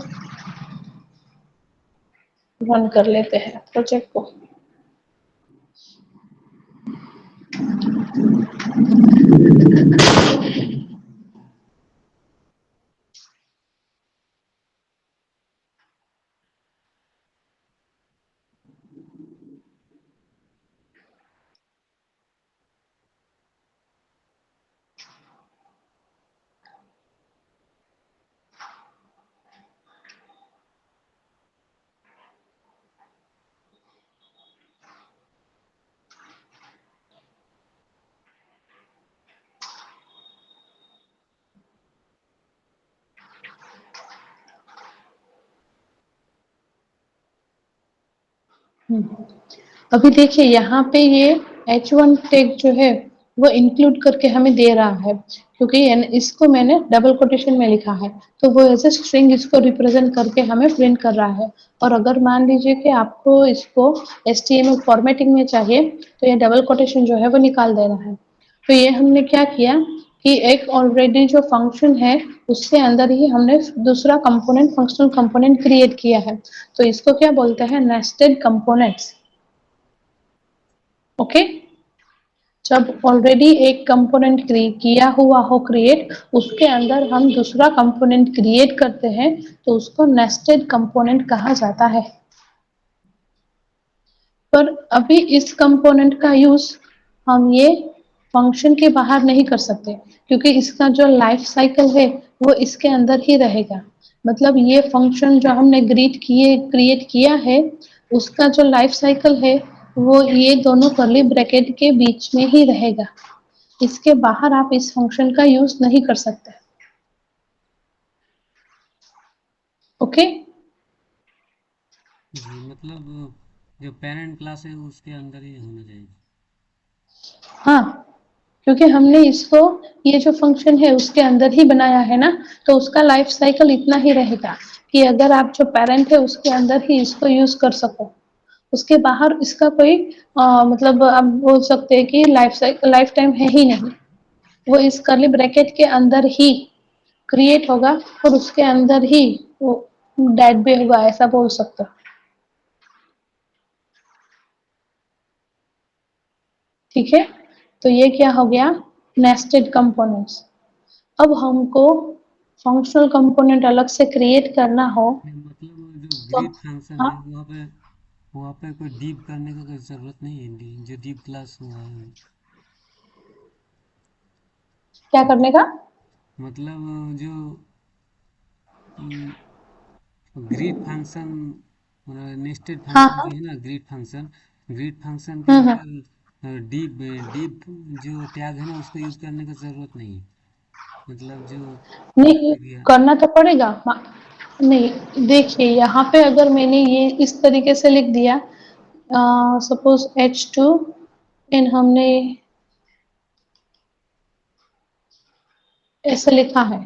रन कर लेते हैं प्रोजेक्ट को। अभी देखिए यहाँ पे ये H1 टैग जो है वो इंक्लूड करके हमें दे रहा है, क्योंकि इसको मैंने डबल कोटेशन में लिखा है, तो वो एज ए स्ट्रिंग इसको रिप्रेजेंट करके हमें प्रिंट कर रहा है। और अगर मान लीजिए कि आपको इसको HTML फॉर्मेटिंग में चाहिए, तो ये डबल कोटेशन जो है वो निकाल दे रहा है। तो ये हमने क्या किया कि एक ऑलरेडी जो फंक्शन है उसके अंदर ही हमने दूसरा कंपोनेंट, फंक्शनल कंपोनेंट क्रिएट किया है। तो इसको क्या बोलते हैं, नेस्टेड कंपोनेंट्स। ओके, जब ऑलरेडी एक कंपोनेंट किया हुआ हो क्रिएट, उसके अंदर हम दूसरा कंपोनेंट क्रिएट करते हैं, तो उसको नेस्टेड कंपोनेंट कहा जाता है। पर अभी इस कंपोनेंट का यूज हम ये फंक्शन के बाहर नहीं कर सकते, क्योंकि इसका जो लाइफ साइकिल है वो इसके अंदर ही रहेगा। मतलब ये फंक्शन जो हमने क्रिएट किया है, उसका जो लाइफ साइकिल है वो ये दोनों कर्ली ब्रैकेट के बीच में ही रहेगा। इसके बाहर आप इस फंक्शन का यूज नहीं कर सकते। ओके, जी मतलब जो पेरेंट क्लास है उसके अंदर ही होना चाहिए। हाँ, क्योंकि हमने इसको, ये जो फंक्शन है उसके अंदर ही बनाया है ना, तो उसका लाइफ साइकिल इतना ही रहेगा कि अगर आप जो पेरेंट है उसके अंदर ही इसको यूज कर सको। उसके बाहर इसका कोई मतलब आप बोल सकते हैं कि लाइफ टाइम है ही नहीं। वो इस कर्ली ब्रैकेट के अंदर ही क्रिएट होगा और उसके अंदर ही वो डेड भी होगा, ऐसा बोल सकते हो। ठीक है, तो ये क्या हो गया, नेस्टेड कंपोनेंट्स। अब हमको फंक्शनल कंपोनेंट अलग से क्रिएट करना हो नहीं, मतलब जो तो ग्रीट फंक्शन हाँ, है वहाँ पे कोई डीप करने का कोई ज़रूरत नहीं है, जो डीप क्लास हुआ है। क्या करने का। मतलब जो ग्रीट फंक्शन, नेस्टेड हाँ फंक्शन जो हाँ, है ना, ग्रीट फंक्शन के हम्म, अंदर डीप डीप जो टैग है ना उसको यूज़ करने का ज़रूरत नहीं है। मतलब जो नहीं दिया। करना तो पड़ेगा। नहीं देखिए, यहाँ पे अगर मैंने ये इस तरीके से लिख दिया, सपोज H2 एंड हमने ऐसे लिखा है,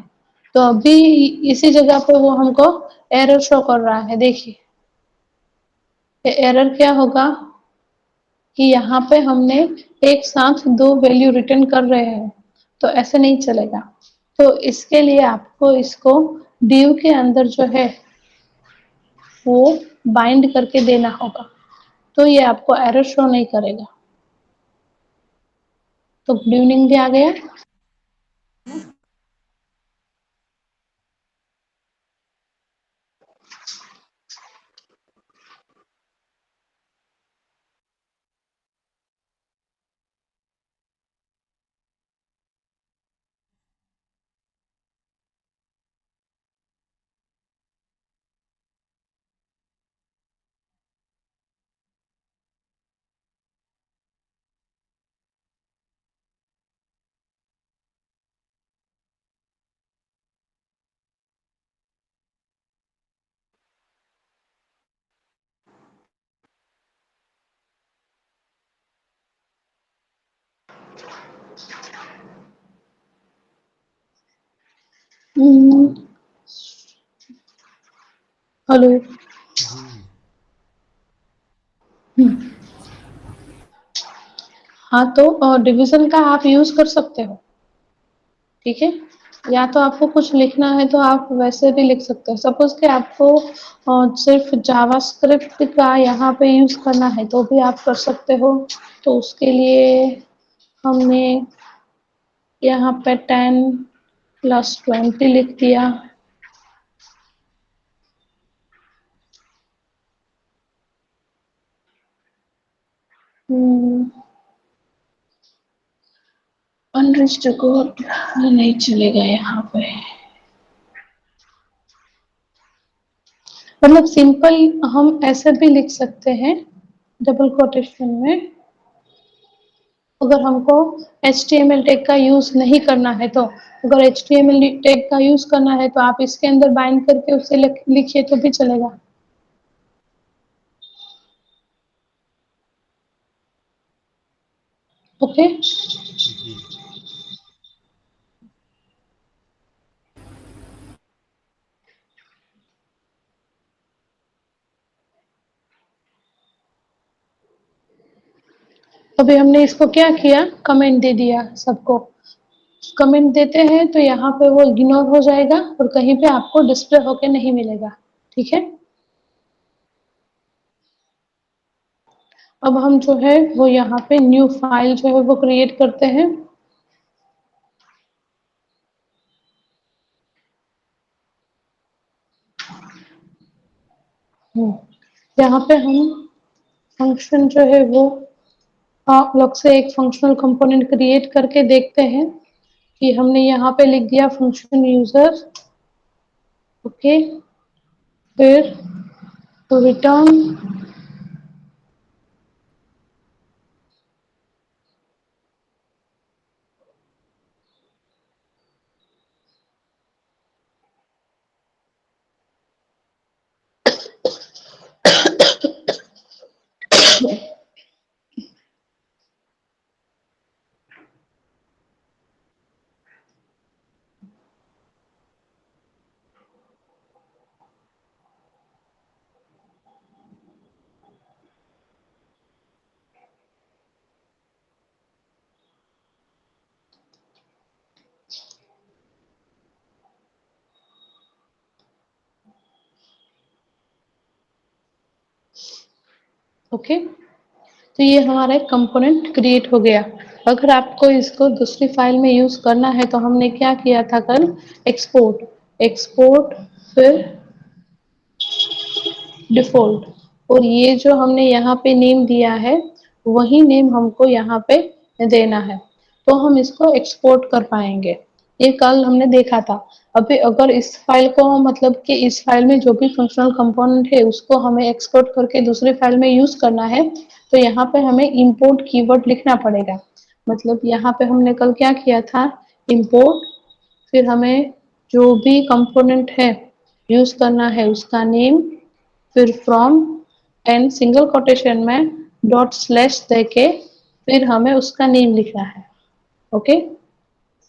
तो अभी इसी जगह पे वो हमको एरर शो कर रहा है। देखिए एरर क्या होगा कि यहाँ पे हमने एक साथ दो वैल्यू रिटर्न कर रहे हैं, तो ऐसे नहीं चलेगा। तो इसके लिए आपको इसको div के अंदर जो है वो बाइंड करके देना होगा, तो ये आपको एरर शो नहीं करेगा। तो गुड इवनिंग भी आ गया। हेलो। जी। हाँ, तो डिवीजन का आप यूज कर सकते हो। ठीक है, या तो आपको कुछ लिखना है तो आप वैसे भी लिख सकते हो। सपोज कि आपको सिर्फ जावास्क्रिप्ट का यहाँ पे यूज करना है तो भी आप कर सकते हो। तो उसके लिए हमने यहाँ पे 10 + 20 लिख दिया। अनरिच्ड कोड नहीं चलेगा यहाँ पे। मतलब सिंपल हम ऐसे भी लिख सकते हैं डबल कोटेशन में। अगर हमको HTML टैग का यूज नहीं करना है तो, अगर HTML टैग का यूज करना है तो आप इसके अंदर बाइंड करके उसे लिखिए तो भी चलेगा। ओके। जी। अभी हमने इसको क्या किया, कमेंट दे दिया सबको। कमेंट देते हैं तो यहाँ पे वो इग्नोर हो जाएगा और कहीं पे आपको डिस्प्ले होके नहीं मिलेगा, ठीक है। अब हम जो है वो यहाँ पे न्यू फाइल जो है वो क्रिएट करते हैं। यहाँ पे हम फंक्शन जो है वो आप लोग से एक फंक्शनल कंपोनेंट क्रिएट करके देखते हैं कि हमने यहाँ पे लिख दिया फंक्शन यूजर, ओके। फिर रिटर्न ओके। तो ये हमारा एक कंपोनेंट क्रिएट हो गया। अगर आपको इसको दूसरी फाइल में यूज करना है तो हमने क्या किया था कल, एक्सपोर्ट, एक्सपोर्ट फिर डिफॉल्ट, और ये जो हमने यहाँ पे नेम दिया है वही नेम हमको यहाँ पे देना है, तो हम इसको एक्सपोर्ट कर पाएंगे। ये कल हमने देखा था। अभी अगर इस फाइल को मतलब कि इस फाइल में जो भी फंक्शनल कंपोनेंट है उसको हमें एक्सपोर्ट करके दूसरी फाइल में यूज करना है तो यहाँ पे हमें इंपोर्ट कीवर्ड लिखना पड़ेगा। मतलब यहाँ पे हमने कल क्या किया था, इंपोर्ट, फिर हमें जो भी कंपोनेंट है यूज करना है उसका नेम, फिर फ्रॉम एंड सिंगल कोटेशन में डॉट स्लैश देके फिर हमें उसका नेम लिखना है, ओके।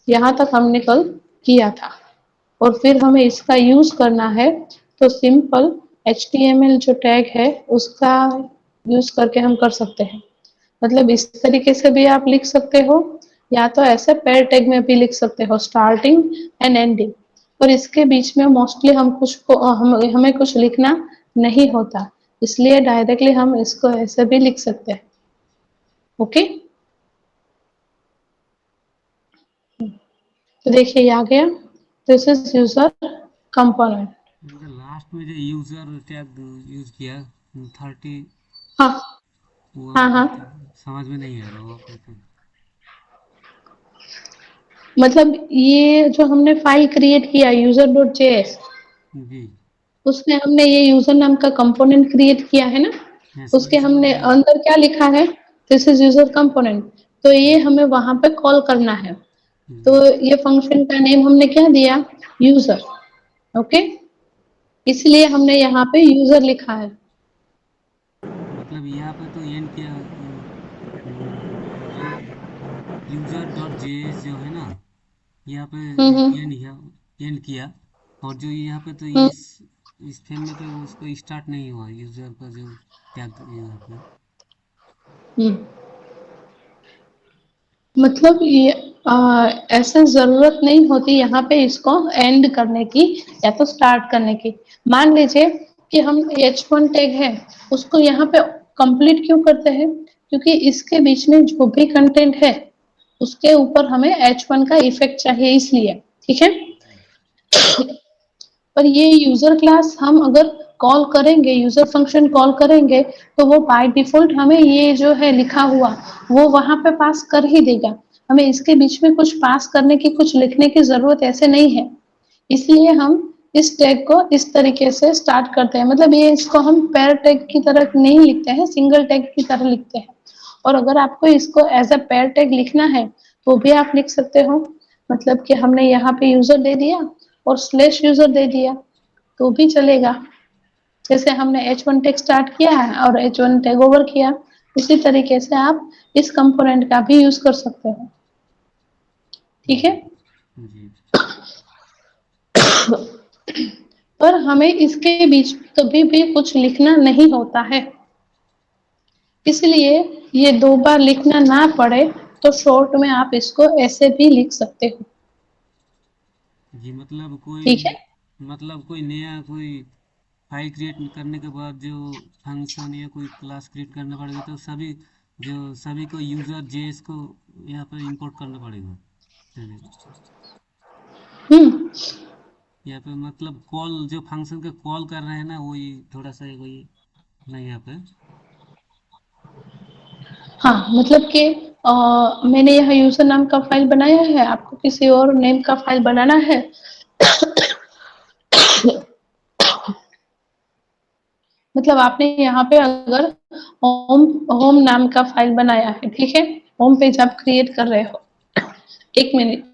यहाँ तक हमने कल किया था। और फिर हमें इसका यूज करना है तो सिंपल HTML जो टैग है उसका यूज करके हम कर सकते हैं। मतलब इस तरीके से भी आप लिख सकते हो या तो ऐसे पैर टैग में भी लिख सकते हो, स्टार्टिंग एंड एंडिंग। और इसके बीच में मोस्टली हम कुछ को हमें कुछ लिखना नहीं होता, इसलिए डायरेक्टली हम इसको ऐसे भी लिख सकते हैं, ओके। तो देखिए ये आ गया, दिस इज यूजर कंपोनेंट। मतलब लास्ट में जो यूजर टैग यूज किया 30, हाँ वो हाँ हाँ। समझ में नहीं आ रहा वो कैसे। मतलब ये जो हमने फाइल क्रिएट किया यूजर डॉट जेएस, जी। उसमें हमने ये यूजर नाम का कंपोनेंट क्रिएट किया है ना, हाँ उसके समझ हमने गया। अंदर क्या लिखा है, दिस इज यूजर कंपोनेंट। तो ये हमें वहां पे कॉल करना है, तो जी। ये फंक्शन का नेम हमने क्या दिया, यूजर, ओके। इसलिए हमने यहाँ पे यूजर लिखा है। मतलब यहाँ पे तो एंड किया जो यूजर डॉट जेएस जो है ना, यहाँ पे हम्म एंड किया। और जो यहाँ पे तो हम्म इस फ्रेम में तो उसको स्टार्ट नहीं हुआ यूजर का जो टैग यहाँ पे। हम्म। मतलब ये ऐसे जरूरत नहीं होती यहाँ पे इसको एंड करने की या तो स्टार्ट करने की। मान लीजिए कि हम H1 टैग है उसको यहाँ पे कंप्लीट क्यों करते हैं, क्योंकि इसके बीच में जो भी कंटेंट है उसके ऊपर हमें H1 का इफेक्ट चाहिए, इसलिए, ठीक है। पर ये यूजर क्लास हम अगर कॉल करेंगे, यूजर फंक्शन कॉल करेंगे तो वो बाय डिफॉल्ट हमें ये जो है लिखा हुआ वो वहां पे पास कर ही देगा। हमें इसके बीच में कुछ पास करने की, कुछ लिखने की जरूरत ऐसे नहीं है। इसलिए हम इस टैग को इस तरीके से स्टार्ट करते हैं। मतलब ये इसको हम पैर टैग की तरह नहीं लिखते हैं, सिंगल टैग की तरह लिखते हैं। और अगर आपको इसको एज अ पैर टैग लिखना है तो भी आप लिख सकते हो। मतलब कि हमने यहाँ पे यूजर दे दिया और स्लैश यूजर दे दिया तो भी चलेगा। जैसे हमने H1 टैग स्टार्ट किया है और H1 टैग ओवर किया, उसी तरीके से आप इस कंपोनेंट का भी यूज कर सकते हो। ठीक है। जी पर हमें इसके बीच कभी भी कुछ लिखना नहीं होता है, इसलिए ये 2 बार लिखना ना पड़े तो शॉर्ट में आप इसको ऐसे भी लिख सकते हो। जी, ठीक है। मतलब कोई नया कोई फाइल क्रिएट करने के बाद जो फंक्शन या कोई क्लास क्रिएट करना पड़ेगा, तो सभी को यूज़र जेएस को यहाँ पर इंपोर्ट करना पड़ेगा। चलिए, हम्म। यहाँ पे मतलब कॉल जो फंक्शन का कॉल कर रहे हैं ना, वही थोड़ा सा वही नहीं यहाँ पे। हाँ, मतलब कि मैंने यहाँ यूजर नाम का फाइल बनाया है, आपको किसी और नेम का फाइल बनाना है मतलब आपने यहाँ पे अगर होम होम नाम का फाइल बनाया है, ठीक है, होम पेज आप क्रिएट कर रहे हो। 1 मिनट।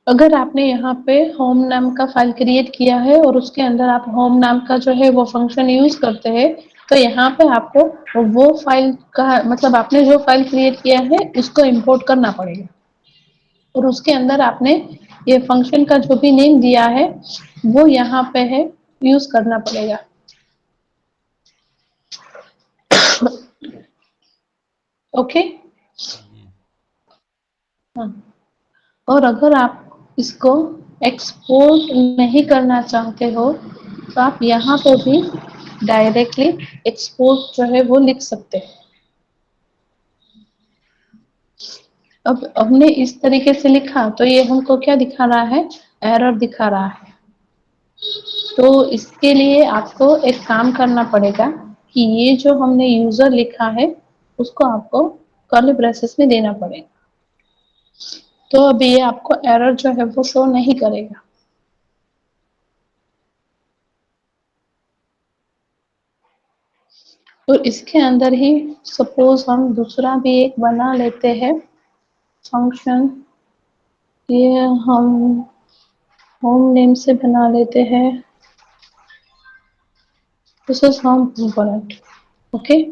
अगर आपने यहाँ पे होम नाम का फाइल क्रिएट किया है और उसके अंदर आप होम नाम का जो है वो फंक्शन यूज करते हैं, तो यहाँ पे आपको वो फाइल का मतलब आपने जो फाइल क्रिएट किया है उसको इंपोर्ट करना पड़ेगा और उसके अंदर आपने ये फंक्शन का जो भी नेम दिया है वो यहाँ पे है यूज करना पड़ेगा। ओके। जी हाँ। और अगर आप इसको एक्सपोर्ट नहीं करना चाहते हो तो आप यहाँ पे भी डायरेक्टली एक्सपोर्ट जो है वो लिख सकते हैं। अब हमने इस तरीके से लिखा तो ये हमको क्या दिखा रहा है, एरर दिखा रहा है। तो इसके लिए आपको एक काम करना पड़ेगा कि ये जो हमने यूजर लिखा है उसको आपको कर्ली ब्रेसेस में देना पड़ेगा, तो अभी ये आपको एरर जो है वो शो नहीं करेगा। तो इसके अंदर ही सपोज हम दूसरा भी एक बना लेते हैं फंक्शन, ये हम होम नेम से बना लेते हैं, this is home component. Okay.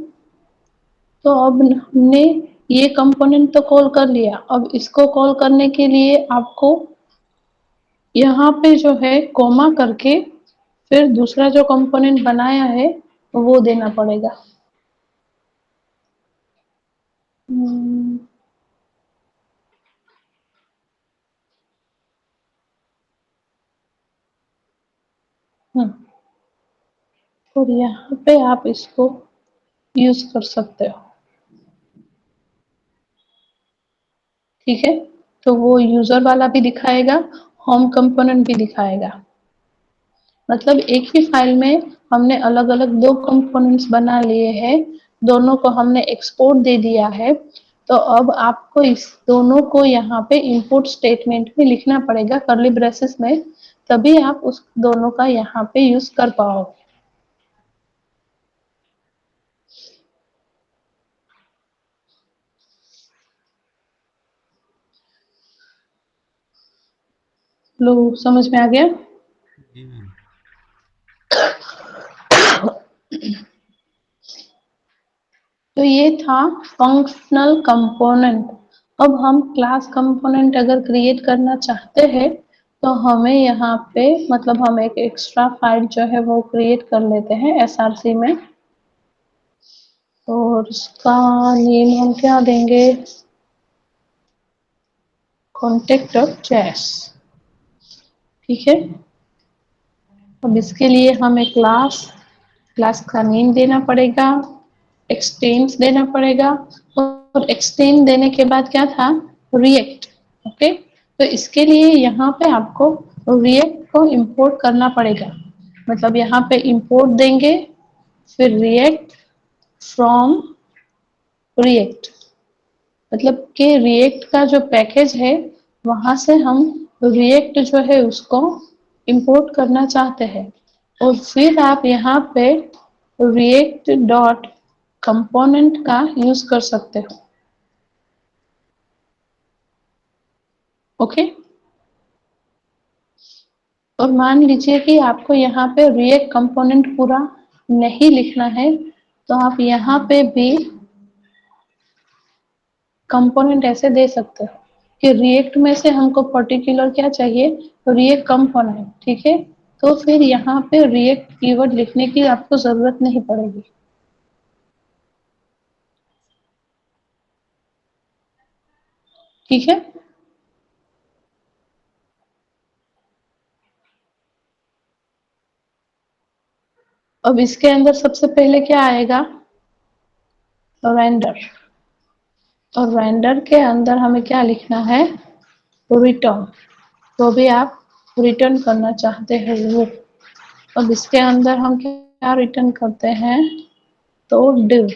तो अब हमने ये कंपोनेंट तो कॉल कर लिया, अब इसको कॉल करने के लिए आपको यहाँ पे जो है कोमा करके फिर दूसरा जो कंपोनेंट बनाया है वो देना पड़ेगा। हम्म, हम्म, और यहाँ पे आप इसको यूज कर सकते हो। ठीक है। तो वो यूजर वाला भी दिखाएगा, होम कंपोनेंट भी दिखाएगा, मतलब एक ही फाइल में हमने अलग अलग 2 कंपोनेंट्स बना लिए हैं, दोनों को हमने एक्सपोर्ट दे दिया है। तो अब आपको इस दोनों को यहाँ पे इंपोर्ट स्टेटमेंट में लिखना पड़ेगा कर्ली ब्रेसेस में, तभी आप उस दोनों का यहाँ पे यूज कर पाओगे। लो, समझ में आ गया। जी मैम। तो ये था फंक्शनल कंपोनेंट। अब हम क्लास कंपोनेंट अगर क्रिएट करना चाहते हैं तो हमें यहाँ पे मतलब हम एक एक्स्ट्रा फाइल जो है वो क्रिएट कर लेते हैं एसआरसी में, और उसका नेम हम क्या देंगे, कॉन्टेक्ट ऑफ चेस। ठीक है। अब इसके लिए हमें क्लास क्लास का नेम देना पड़ेगा, एक्सटेंस देना पड़ेगा, और एक्सटेंड देने के बाद क्या था, रिएक्ट। ओके। तो इसके लिए यहाँ पे आपको रिएक्ट को इंपोर्ट करना पड़ेगा, मतलब यहाँ पे इंपोर्ट देंगे फिर रिएक्ट फ्रॉम रिएक्ट, मतलब कि रिएक्ट का जो पैकेज है वहां से हम रिएक्ट जो है उसको इंपोर्ट करना चाहते हैं, और फिर आप यहाँ पे रिएक्ट डॉट कंपोनेंट का यूज कर सकते हो। ओके, और मान लीजिए कि आपको यहाँ पे रिएक्ट कंपोनेंट पूरा नहीं लिखना है, तो आप यहाँ पे भी कंपोनेंट ऐसे दे सकते हो कि रिएक्ट में से हमको पर्टिकुलर क्या चाहिए, रिएक्ट कंपोनेंट, ठीक है। तो फिर यहाँ पे रिएक्ट कीवर्ड लिखने की आपको जरूरत नहीं पड़ेगी, ठीक है। अब इसके अंदर सबसे पहले क्या आएगा, रेंडर, और रेंडर के अंदर हमें क्या लिखना है, रिटर्न, तो भी आप रिटर्न करना चाहते हैं वो। अब इसके अंदर हम क्या रिटर्न करते हैं, तो डिव,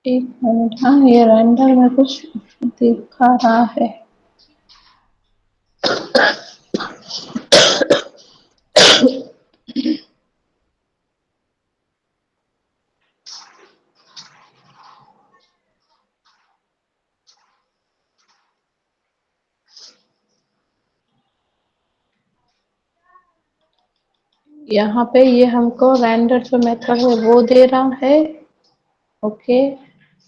एक मिनट, हाँ ये रेंडर में कुछ दिखा रहा है। यहाँ पे ये हमको रेंडर जो मेथड है वो दे रहा है, ओके।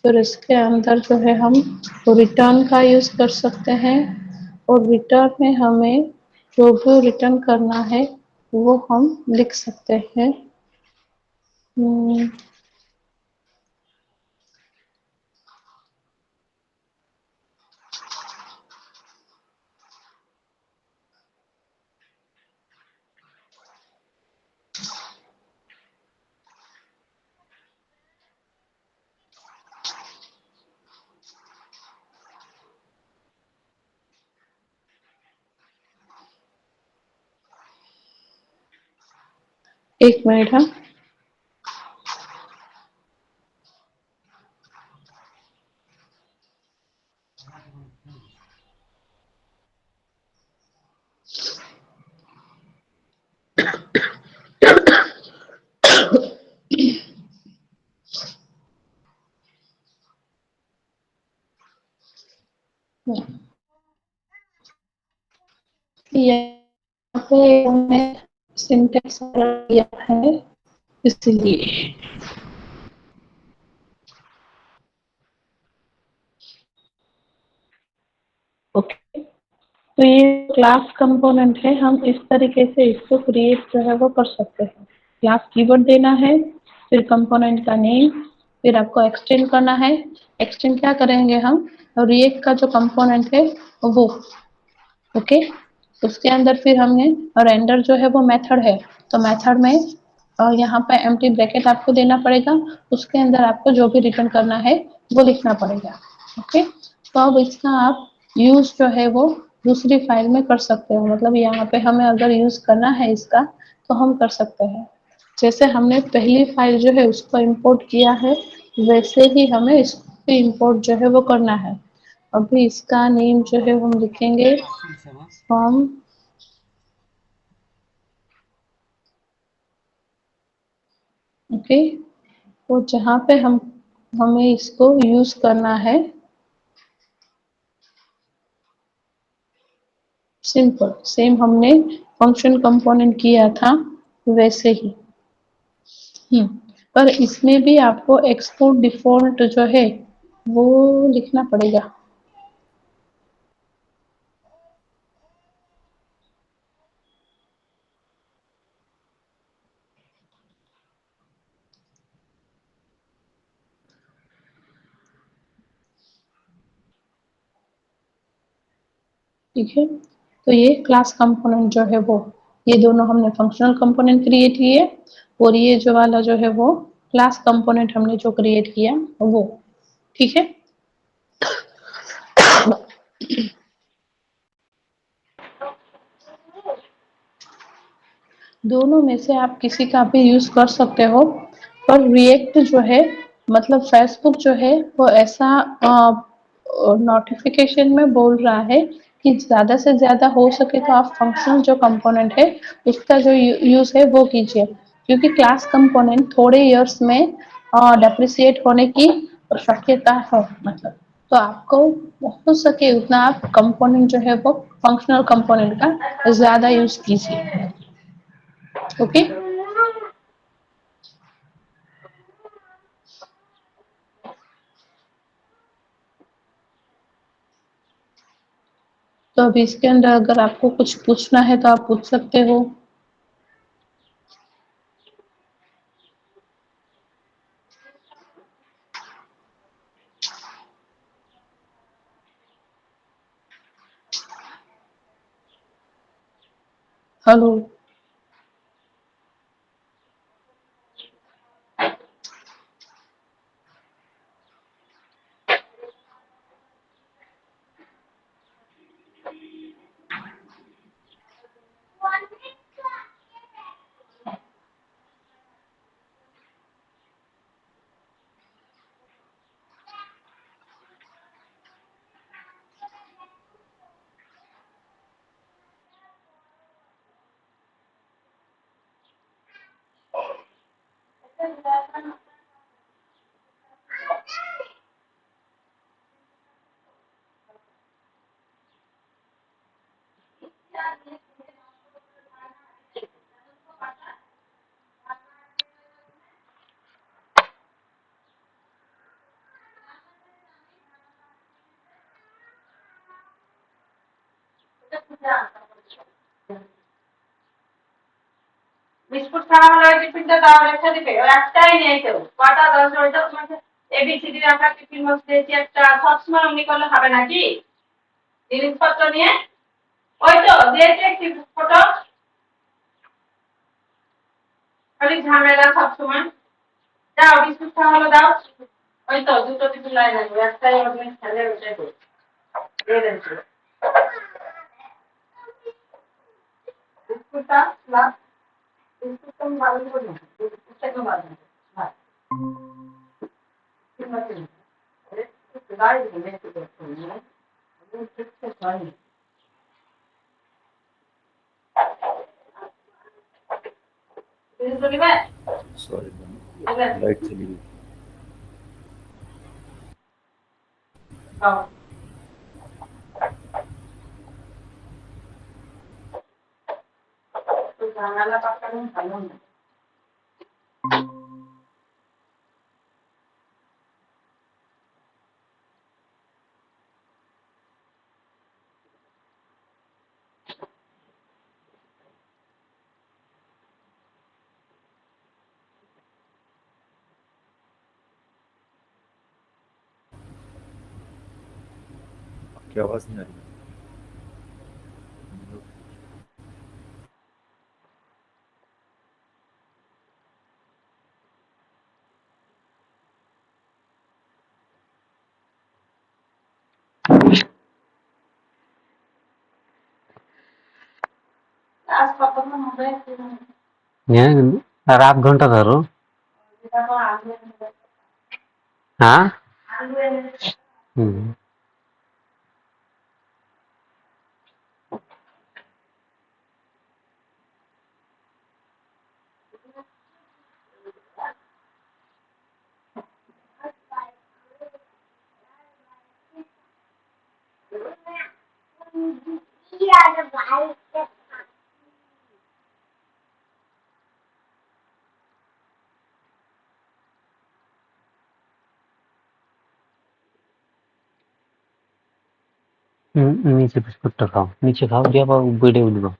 फिर इसके अंदर जो है हम रिटर्न का यूज कर सकते हैं, और रिटर्न में हमें जो भी रिटर्न करना है वो हम लिख सकते हैं। हम्म, एक मिनट, हाँ। यहाँ पे हमने सिंटेक्स किया है इसलिए, ओके। तो ये क्लास कंपोनेंट है, हम इस तरीके से इसको क्रिएट जो है वो कर सकते हैं। क्लास कीवर्ड देना है, फिर कंपोनेंट का नेम, फिर आपको एक्सटेंड करना है। एक्सटेंड क्या करेंगे हम, रिएक्ट का जो कंपोनेंट है वो, ओके। उसके अंदर फिर हमें रेंडर जो है वो मेथड है, तो मेथड में यहाँ पे एम्प्टी ब्रैकेट आपको देना पड़ेगा, उसके अंदर आपको जो भी रिटर्न करना है वो लिखना पड़ेगा, ओके। तो अब इसका आप यूज जो है वो दूसरी फाइल में कर सकते हो, मतलब यहाँ पे हमें अगर यूज करना है इसका तो हम कर सकते हैं। जैसे हमने पहली फाइल जो है उसको इंपोर्ट किया है, वैसे ही हमें इसको इंपोर्ट जो है वो करना है। अभी इसका नेम जो है हम लिखेंगे फ्रॉम, ओके। तो जहाँ पे हम हमें इसको यूज करना है, सिंपल सेम हमने फंक्शन कंपोनेंट किया था वैसे ही। पर इसमें भी आपको एक्सपोर्ट डिफॉल्ट जो है वो लिखना पड़ेगा। ठीक है। तो ये क्लास कंपोनेंट जो है वो, ये दोनों हमने फंक्शनल कंपोनेंट क्रिएट किए और ये जो वाला जो है वो क्लास कंपोनेंट हमने जो क्रिएट किया वो, ठीक है। दोनों में से आप किसी का भी यूज कर सकते हो, पर रिएक्ट जो है मतलब फेसबुक जो है वो ऐसा नोटिफिकेशन में बोल रहा है कि ज्यादा से ज्यादा हो सके तो आप फंक्शनल जो कंपोनेंट है उसका जो यूज है वो कीजिए, क्योंकि क्लास कंपोनेंट थोड़े इयर्स में डेप्रिसिएट होने की शक्यता है, मतलब तो आपको हो सके उतना आप कंपोनेंट जो है वो फंक्शनल कंपोनेंट का ज्यादा यूज कीजिए। ओके। तो अभी इसके अंदर अगर आपको कुछ पूछना है तो आप पूछ सकते हो। हेलो। বিস্কুট খাওয়া হলে ওই টিফিনটা দেওয়ার একটা দিবে, ওই একটাই নিয়ে কেউ কটা দশ ওইটা তোমাকে এবিসিডি রাখা টিফিন বক্স দিয়েছি একটা, সবসময় অমনি করলে হবে নাকি জিনিসপত্র নিয়ে? ওই তো দিয়েছে একটি ফটো, খালি ঝামেলা সবসময়। দাও বিস্কুট খাওয়া হলো দাও, ওই তো দুটো টিফিন লাইন আসবে, একটাই অমনি খেলে ওইটাই করো, দিয়ে দেন বিস্কুটটা না, বিস্কুটটা আমি ভালো করে নেবো, বিস্কুটটা একদম ভালো নেবো, হ্যাঁ ঠিক আছে। গাড়ি দিলে একটু দেখতে হবে, আমি দেখতে পাই। जिनिस बोलिबे सॉरी बोले लाइट चली गई। हां तो जानाला पक्का भालो ना। आपकी आवाज नहीं आ रही। आज पक्का ना হবে হ্যাঁ, আর 8 ঘন্টা ধরো। এটা তো আগে হ্যাঁ। আগে হুম। নিচে বিস্কুটটা খাও, নিচে খাও দিয়ে আবার বেডে উঠবো।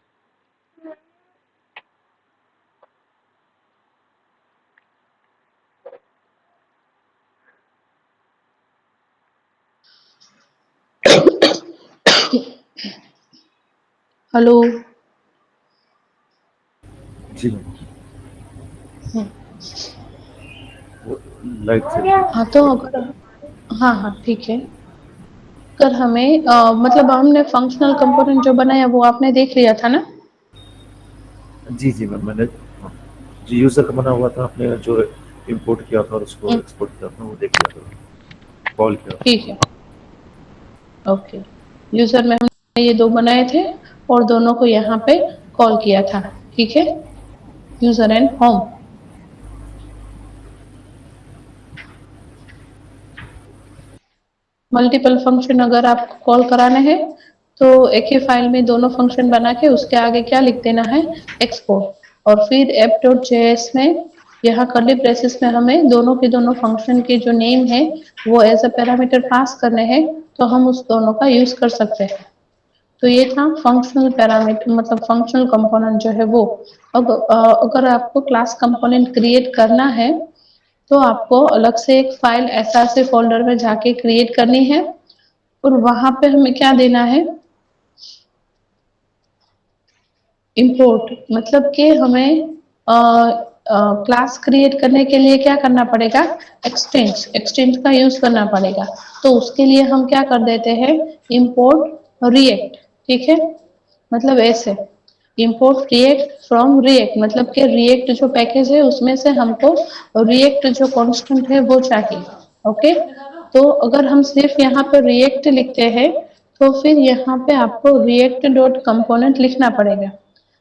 हेलो। जी मैम, हम्म, वो लाइट चल रही हाँ है तो थोड़ा। अगर हाँ हाँ ठीक है। अगर हमें मतलब हमने फंक्शनल कंपोनेंट जो बनाया वो आपने देख लिया था ना। जी जी मैम, मैंने हाँ, जो यूज़र का बना हुआ था आपने जो इंपोर्ट किया था और उसको हम्म, एक्सपोर्ट किया था वो देख लिया था, कॉल किया था। ठीक है। ओके। यूजर में हमने ये दो बनाए थे और दोनों को यहाँ पे कॉल किया था। ठीक है। User and home. Multiple function अगर आपको कॉल कराने हैं तो एक ही फाइल में दोनों फंक्शन बना के उसके आगे क्या लिख देना है, एक्सपोर्ट। और फिर app.js में यहाँ कर्ली ब्रेसेस में हमें दोनों के दोनों फंक्शन के जो नेम है वो एज अ पैरामीटर पास करने हैं, तो हम उस दोनों का यूज कर सकते हैं। तो ये था फंक्शनल पैरामीटर मतलब फंक्शनल कंपोनेंट जो है वो। अगर आपको क्लास कंपोनेंट क्रिएट करना है तो आपको अलग से एक फाइल ऐसा फोल्डर में जाके क्रिएट करनी है और वहां पे हमें क्या देना है, इंपोर्ट। मतलब कि हमें क्लास क्रिएट करने के लिए क्या करना पड़ेगा, एक्सचेंज का यूज करना पड़ेगा। तो उसके लिए हम क्या कर देते हैं, इंपोर्ट रिएक्ट। ठीक है। मतलब ऐसे इंपोर्ट रिएक्ट फ्रॉम रिएक्ट, मतलब कि रिएक्ट जो पैकेज है उसमें से हमको रिएक्ट जो कांस्टेंट है वो चाहिए। ओके। तो अगर हम सिर्फ यहाँ पे रिएक्ट लिखते हैं तो फिर यहाँ पे आपको रिएक्ट डॉट कंपोनेंट लिखना पड़ेगा।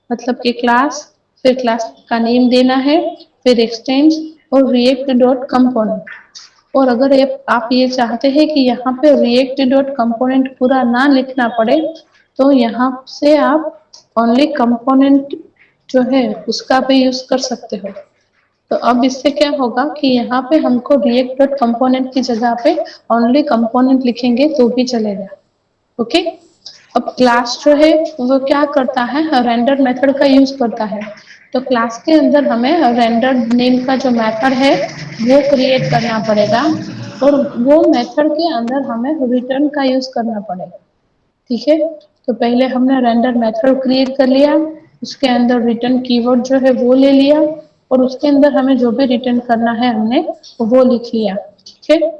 मतलब कि क्लास, फिर क्लास का नेम देना है, फिर एक्सचेंज और रिएक्ट डॉट कंपोनेंट। और अगर आप ये चाहते हैं कि यहाँ पे रिएक्ट डॉट कंपोनेंट पूरा ना लिखना पड़े तो यहाँ से आप ओनली कंपोनेंट जो है उसका भी यूज कर सकते हो। तो अब इससे क्या होगा कि यहाँ पे हमको रिएक्ट डॉट कंपोनेंट की जगह पे ओनली कंपोनेंट लिखेंगे तो भी चलेगा। ओके। अब क्लास जो है वो क्या करता है, रेंडर मेथड का यूज करता है। तो क्लास के अंदर हमें रेंडर नेम का जो मेथड है वो क्रिएट करना पड़ेगा और वो मेथड के अंदर हमें रिटर्न का यूज करना पड़ेगा। ठीक है। तो पहले हमने रेंडर मेथड क्रिएट कर लिया, उसके अंदर रिटर्न कीवर्ड जो है वो ले लिया और उसके अंदर हमें जो भी रिटर्न करना है हमने वो लिख लिया। ठीक है।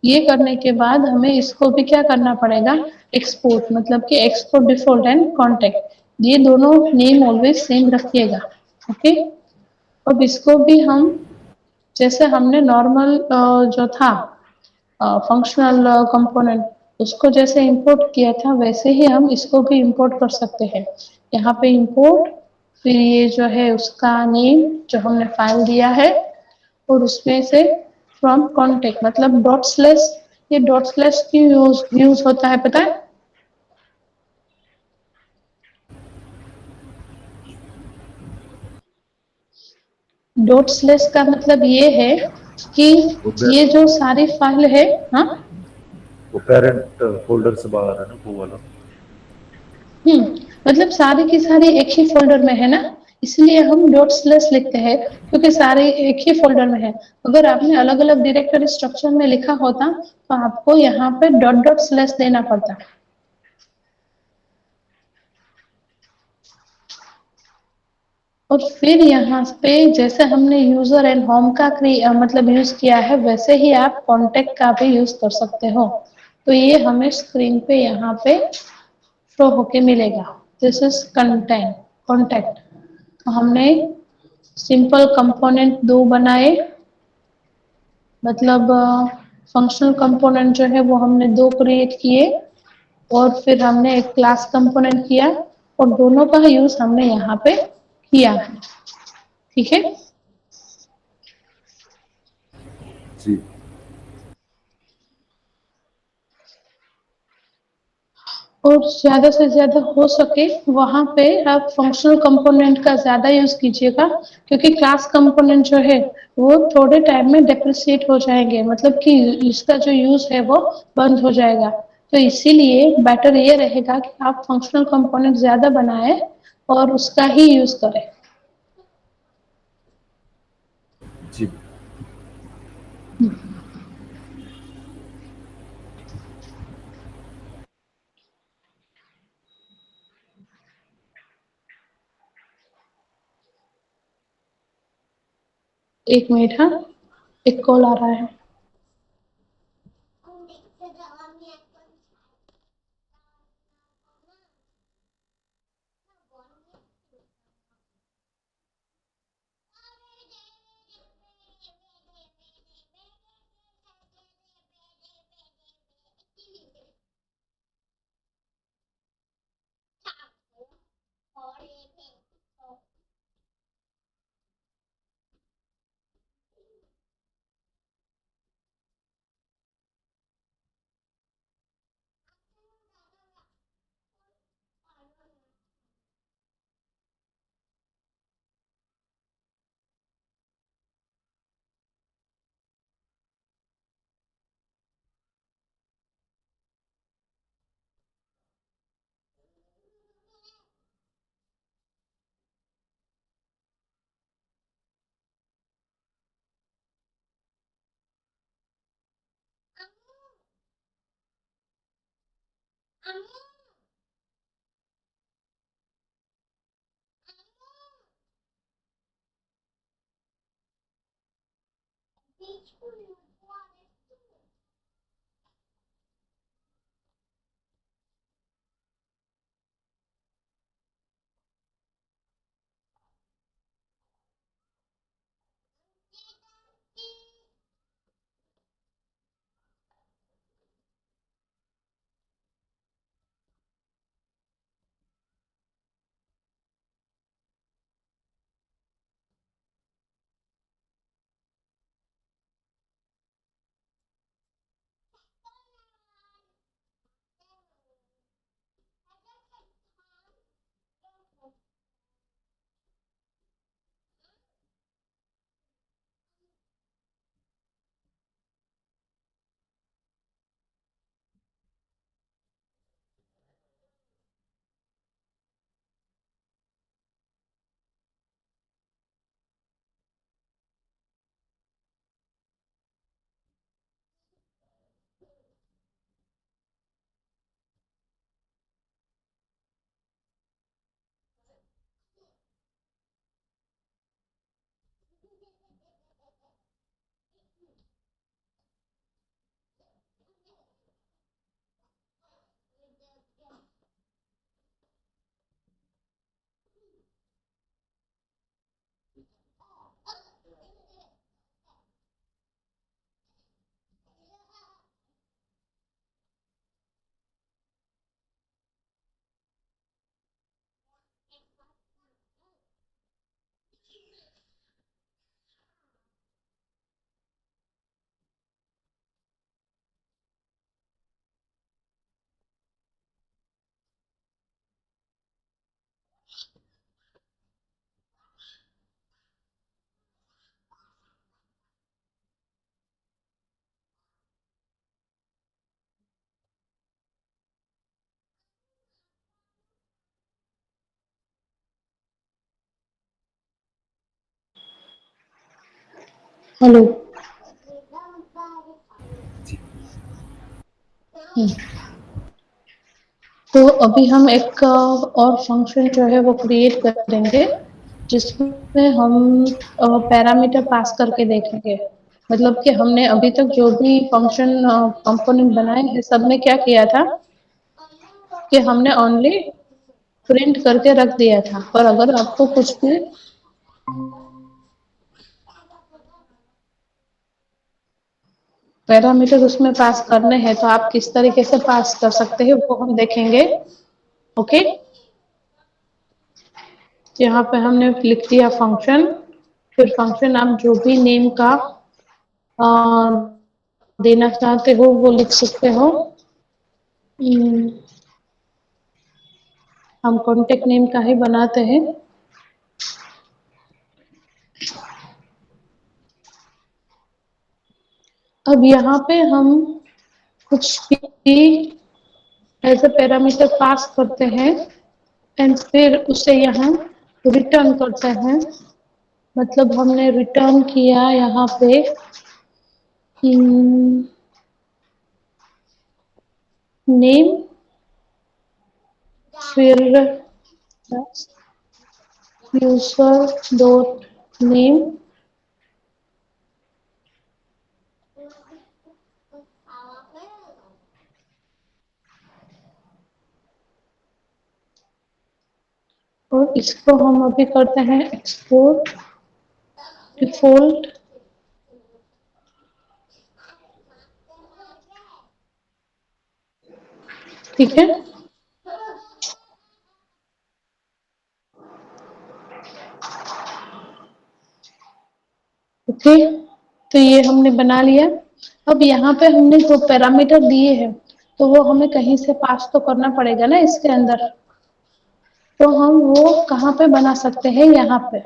ये करने के बाद हमें इसको भी क्या करना पड़ेगा, एक्सपोर्ट। मतलब कि एक्सपोर्ट डिफॉल्ट एंड कॉन्टेक्ट, ये दोनों नेम ऑलवेज सेम रखिएगा। ओके। अब इसको भी हम जैसे हमने नॉर्मल जो था फंक्शनल कंपोनेंट उसको जैसे इंपोर्ट किया था वैसे ही हम इसको भी इंपोर्ट कर सकते हैं। यहाँ पे इंपोर्ट, फिर ये जो है उसका नेम जो हमने फाइल दिया है और उसमें से फ्रॉम कॉन्टेक्ट मतलब डॉट स्लैश। ये डॉट स्लैश क्यों यूज होता है पता है? डॉट स्लैश का मतलब ये है कि वो ये जो सारी फाइल है, हाँ, पेरेंट फोल्डर से बाहर है ना वो वाला। मतलब सारी की सारी एक ही फोल्डर में है ना, इसलिए हम डॉट स्लैश लिखते हैं क्योंकि सारे एक ही फोल्डर में है। अगर आपने अलग अलग डायरेक्टरी स्ट्रक्चर में लिखा होता तो आपको यहाँ पे डॉट डॉट स्लैश देना पड़ता। और फिर यहाँ पे जैसे हमने यूजर एंड होम का मतलब यूज किया है वैसे ही आप कॉन्टेक्ट का भी यूज कर सकते हो। तो ये हमें स्क्रीन पे यहाँ पे शो होके मिलेगा। This is content contact. तो हमने सिंपल कंपोनेंट दो बनाए, मतलब फंक्शनल कंपोनेंट जो है वो हमने दो क्रिएट किए और फिर हमने एक क्लास कंपोनेंट किया और दोनों का यूज हमने यहाँ पे किया है। ठीक है। जी और ज्यादा से ज्यादा हो सके वहां पे आप फंक्शनल कंपोनेंट का ज्यादा यूज कीजिएगा क्योंकि क्लास कंपोनेंट जो है वो थोड़े टाइम में डेप्रिसिएट हो जाएंगे, मतलब कि इसका जो यूज है वो बंद हो जाएगा। तो इसीलिए बेटर ये रहेगा कि आप फंक्शनल कंपोनेंट ज्यादा बनाएं और उसका ही यूज करें। जी। एक मिनट, हाँ, एक कॉल आ रहा है। हेलो। जी। हम्म, तो अभी हम एक और फंक्शन जो है वो क्रिएट करेंगे, जिसमें हम पैरामीटर पास करके देखेंगे। मतलब कि हमने अभी तक जो भी फंक्शन कंपोनेंट बनाए हैं, सब में क्या किया था कि हमने ओनली प्रिंट करके रख दिया था। पर अगर आपको कुछ भी पैरामीटर उसमें पास करने हैं, तो आप किस तरीके से पास कर सकते हैं वो हम देखेंगे। ओके, यहाँ पे हमने लिख दिया फंक्शन। फिर फंक्शन आप जो भी नेम का अ, देना चाहते हो वो लिख सकते हो। हम्म, हम कॉन्टेक्ट नेम का ही बनाते हैं। अब यहाँ पे हम कुछ भी एज अ पैरामीटर पास करते हैं एंड फिर उसे यहाँ रिटर्न करते हैं। मतलब हमने रिटर्न किया यहाँ पे नेम, फिर यूजर डॉट नेम, और इसको हम अभी करते हैं एक्सपोर्ट डिफॉल्ट। ठीक है, ओके, तो ये हमने बना लिया। अब यहाँ पे हमने जो पैरामीटर दिए हैं तो वो हमें कहीं से पास तो करना पड़ेगा ना इसके अंदर। तो हम वो कहाँ पे बना सकते हैं, यहाँ पे,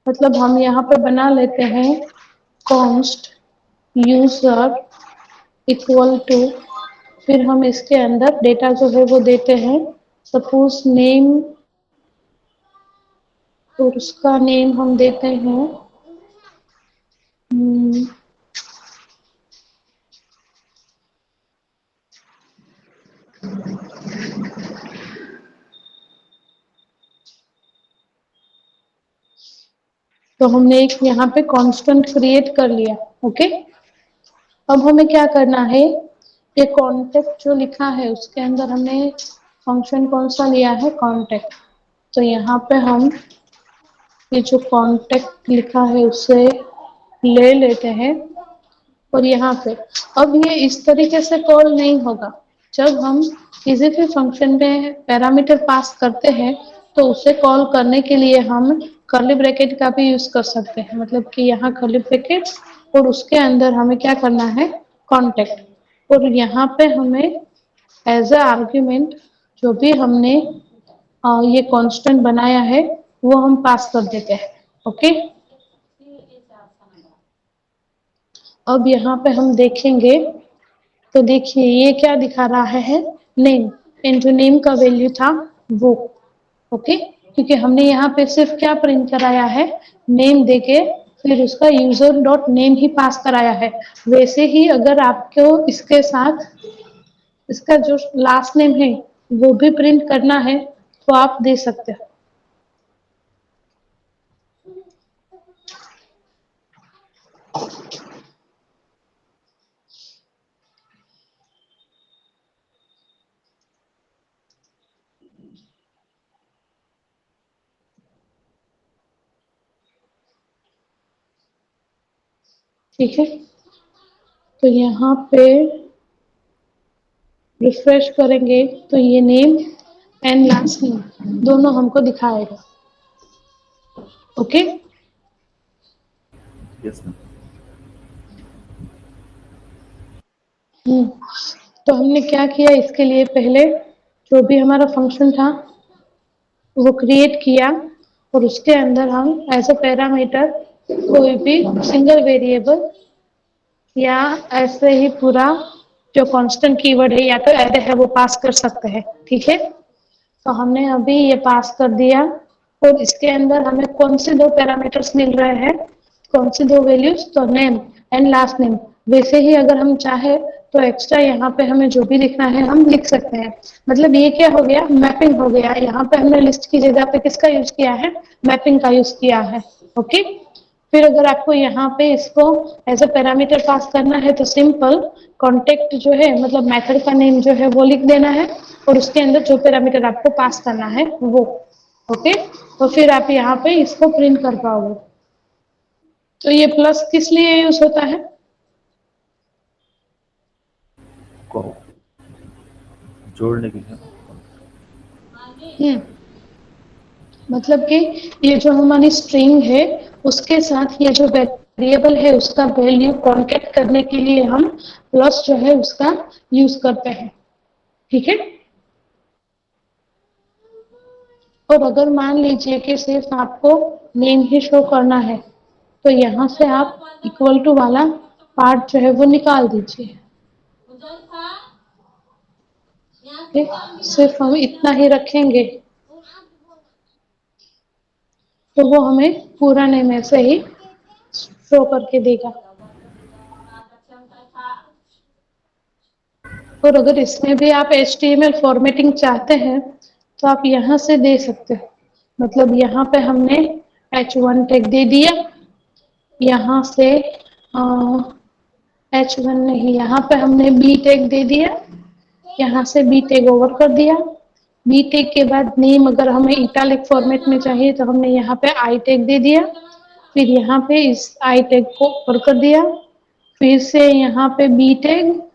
मतलब हम यहाँ पे बना लेते हैं const यूजर इक्वल टू, फिर हम इसके अंदर डेटा जो है वो देते हैं, सपोज नेम, तो उसका नेम हम देते हैं हम्म, तो हमने एक यहाँ पे कांस्टेंट क्रिएट कर लिया। ओके, अब हमें क्या करना है, ये कॉन्टेक्ट जो लिखा है उसके अंदर हमने फंक्शन कौन सा लिया है, कॉन्टेक्ट। तो यहाँ पे हम ये जो कॉन्टेक्ट लिखा है उसे ले लेते हैं और यहाँ पे अब ये इस तरीके से कॉल नहीं होगा। जब हम किसी भी फंक्शन में पैरामीटर पास करते हैं तो उसे कॉल करने के लिए हम कर्ली ब्रैकेट का भी यूज कर सकते हैं, मतलब कि यहाँ कर्ली ब्रैकेट और उसके अंदर हमें क्या करना है, कॉन्टेक्ट, और यहाँ पे हमें एज ए आर्ग्यूमेंट जो भी हमने ये कांस्टेंट बनाया है वो हम पास कर देते हैं। ओके, अब यहाँ पे हम देखेंगे तो देखिए ये क्या दिखा रहा है, नेम, एंड जो नेम का वैल्यू था वो। ओके, क्योंकि हमने यहाँ पे सिर्फ क्या प्रिंट कराया है, नेम देके फिर उसका यूजर डॉट नेम ही पास कराया है। वैसे ही अगर आपको इसके साथ इसका जो लास्ट नेम है वो भी प्रिंट करना है तो आप दे सकते हो। ठीक है, तो यहाँ पे रिफ्रेश करेंगे तो ये नेम एंड लास्ट नेम दोनों हमको दिखाएगा। Okay, yes ma'am. तो हमने क्या किया, इसके लिए पहले जो भी हमारा फंक्शन था वो क्रिएट किया और उसके अंदर हम एज अ पैरामीटर कोई भी सिंगल वेरिएबल या ऐसे ही पूरा जो कांस्टेंट कीवर्ड है या तो एरे है वो पास कर सकते हैं। ठीक है, तो हमने अभी ये पास कर दिया और इसके अंदर हमें कौन से दो पैरामीटर्स मिल रहे हैं, कौन सी दो वैल्यूज, तो नेम एंड लास्ट नेम। वैसे ही अगर हम चाहे तो एक्स्ट्रा यहाँ पे हमें जो भी लिखना है हम लिख सकते हैं। मतलब ये क्या हो गया, मैपिंग हो गया। यहाँ पे हमने लिस्ट की जगह पे किसका यूज किया है, मैपिंग का यूज किया है। ओके, फिर अगर आपको यहाँ पे इसको एज अ पैरामीटर पास करना है तो सिंपल कॉन्टेक्ट जो है मतलब मेथड का नेम जो है वो लिख देना है और उसके अंदर जो पैरामीटर आपको पास करना है वो। ओके, तो फिर आप यहाँ पे इसको प्रिंट कर पाओगे। तो ये प्लस किस लिए यूज होता है, को जोड़ने के लिए। मतलब कि ये जो हमारी स्ट्रिंग है उसके साथ ये जो वेरिएबल है उसका वैल्यू कॉन्केट करने के लिए हम प्लस जो है उसका यूज करते हैं। ठीक है, और अगर मान लीजिए कि सिर्फ आपको नेम ही शो करना है तो यहाँ से आप इक्वल टू वाला पार्ट जो है वो निकाल दीजिए। ठीक, सिर्फ हम इतना ही रखेंगे तो वो हमें पूरा नेम ऐसे ही शो करके देगा। और अगर इसमें भी आप HTML फॉर्मेटिंग चाहते हैं तो आप यहाँ से दे सकते हो। मतलब यहाँ पे हमने H1 टैग दे दिया, यहाँ से H1 नहीं, यहाँ पे हमने B टैग दे दिया, यहाँ से B टैग ओवर कर दिया बीटेक के बाद नेम अगर हमें इटालिक फॉर्मेट में चाहिए तो हमने यहाँ पे आईटेक दे दिया, फिर यहाँ पे इस आईटेक को ऊपर कर दिया, फिर से यहाँ पे बीटेक,